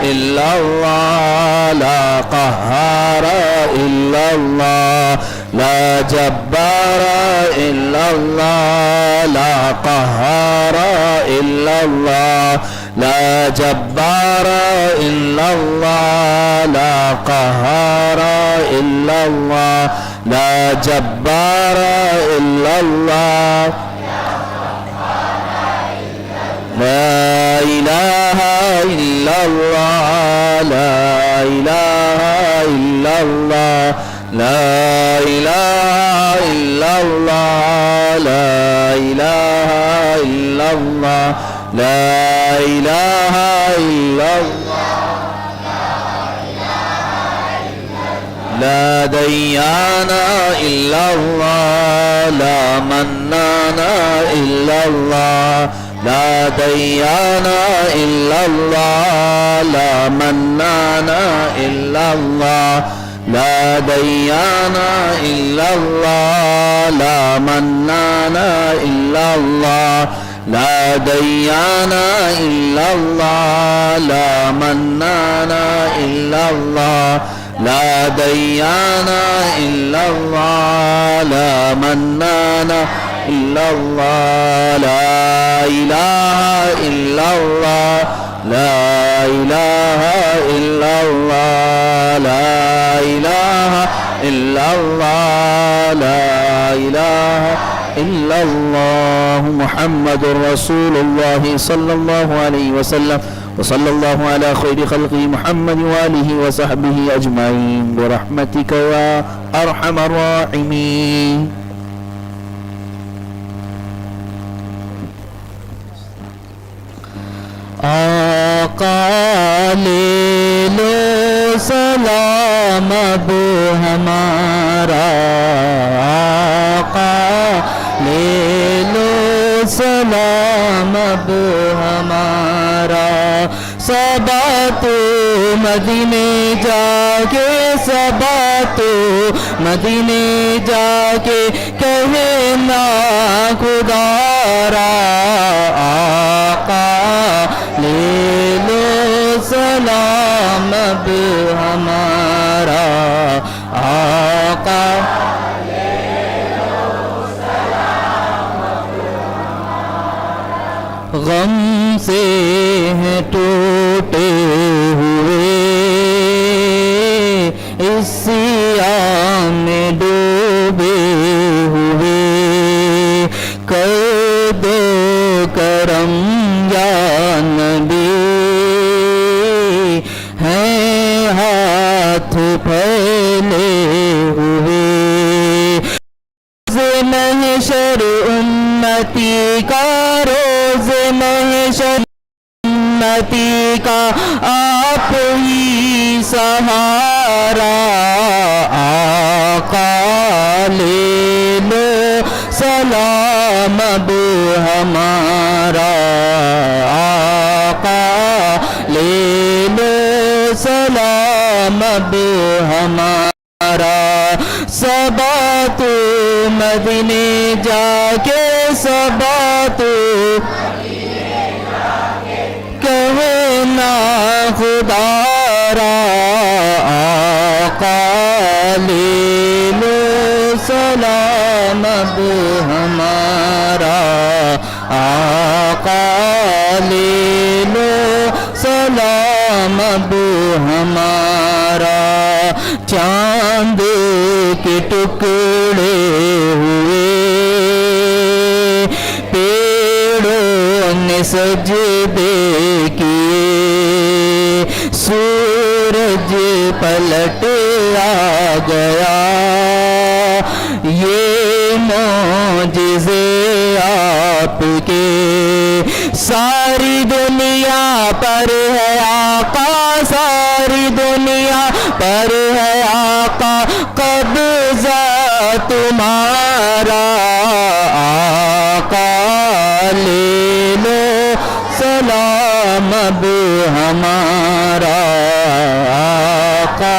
الا اللہ، لا قہار الا اللہ، لا جبار الا اللہ، لا قہار الا اللہ، لا جبار الا اللہ، لا قہار الا اللہ، لا جبار الا اللہ، لا الہ الا اللہ، لا الہ الا اللہ، لا الہ الا اللہ، لا الہ الا اللہ، لا الہ الا اللہ، لا دیان الا اللہ، لا منان الا اللہ، لا دیان الا اللہ، لا منان الا اللہ، لا دیان الا اللہ، لا منان الا اللہ، لا دیان الا اللہ، لا منان الا اللہ، لا دیان الا اللہ، لا منان الا اللہ، لا الہ الا اللہ، لا الہ الا اللہ، لا الہ الا اللہ، لا الہ الا اللہ، محمد رسول اللہ صلی اللہ علیہ وسلم، وصلی اللہ علی خیر خلق محمد وآلہ وصحبہ اجمعین برحمتک یا ارحم الراحمین۔ آقا لے لو سلام اب ہمارا، آقا لے لو سلام اب ہمارا، صبا تو مدینے جا کے، صبا تو مدینے جا کے کہنا خدا را، آقا لے لو سلام اب ہمارا آقا غم سے ہیں ٹوٹے ہوئے اس سیاہ میں ڈوبے ہوئے کر دو کرم یا نبی ہیں ہاتھ پھیلے ہوئے روز محشر امتی کا روز محشر امتی کا آپ ہی سہارا آقا لے لو سلام اب ہمارا آقا لے لو سلام اب ہمارا سبات مدینے جا کے سبات کہنا خدا را آقا لے لو سلام اب ہمارا آقا لے لو سلام اب ہمارا چاند کے ٹکڑے ہوئے پیڑوں نے سجدے کیے سورج پلٹ آ گیا یہ معجزے آپ کے ساری دنیا پر ہے آقا ساری دنیا پر ہے آقا قبضہ تمہارا آقا لے لو سلام اب ہمارا آقا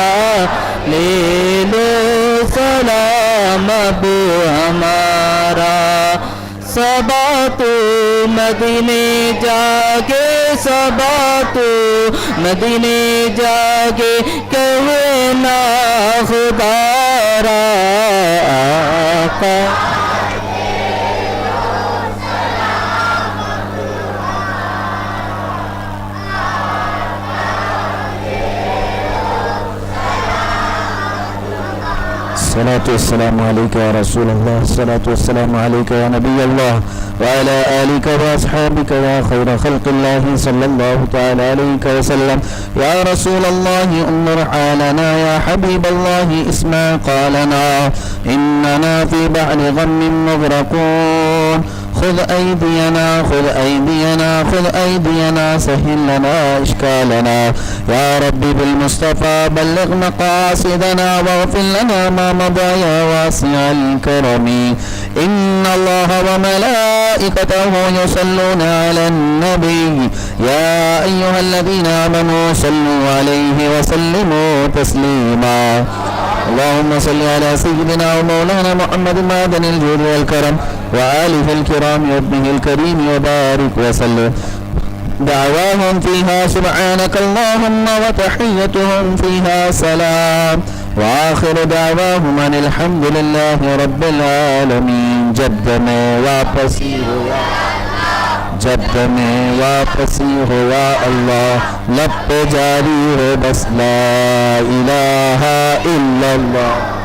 لے لو سلام اب ہمارا سبات مدینے جاگے سبات مدینے جاگے کہنا خدا را آقا الصلاة والسلام عليك يا رسول الله الصلاة والسلام عليك يا نبي الله وعلى آلك وأصحابك يا خير خلق الله صلى الله تعالى عليك وسلم يا رسول الله انظر حالنا يا حبيب الله اسمع قالنا إننا في بحر غم مغرقون خذ أيدينا خذ أيدينا خذ أيدينا سهل لنا إشكالنا يا ربي بالمصطفى بلغ مقاصدنا واغفر لنا ما مضى يا واسع الكرم إن الله وملائكته يصلون على النبي يا أيها الذين آمنوا صلوا عليه وسلموا تسليما اللهم صل على سيدنا ومولانا محمد معدن الجود والكرم وآله الكرام وابنه الكريم وبارك وسلم دعواهم فيها سبحانك اللهم وتحيتهم فيها سلام وآخر دعواهم أن الحمد لله رب العالمين جد میں واپسی ہوا جد میں واپسی ہوا اللہ لب پہ جاری ہو بس لا الہ الا اللہ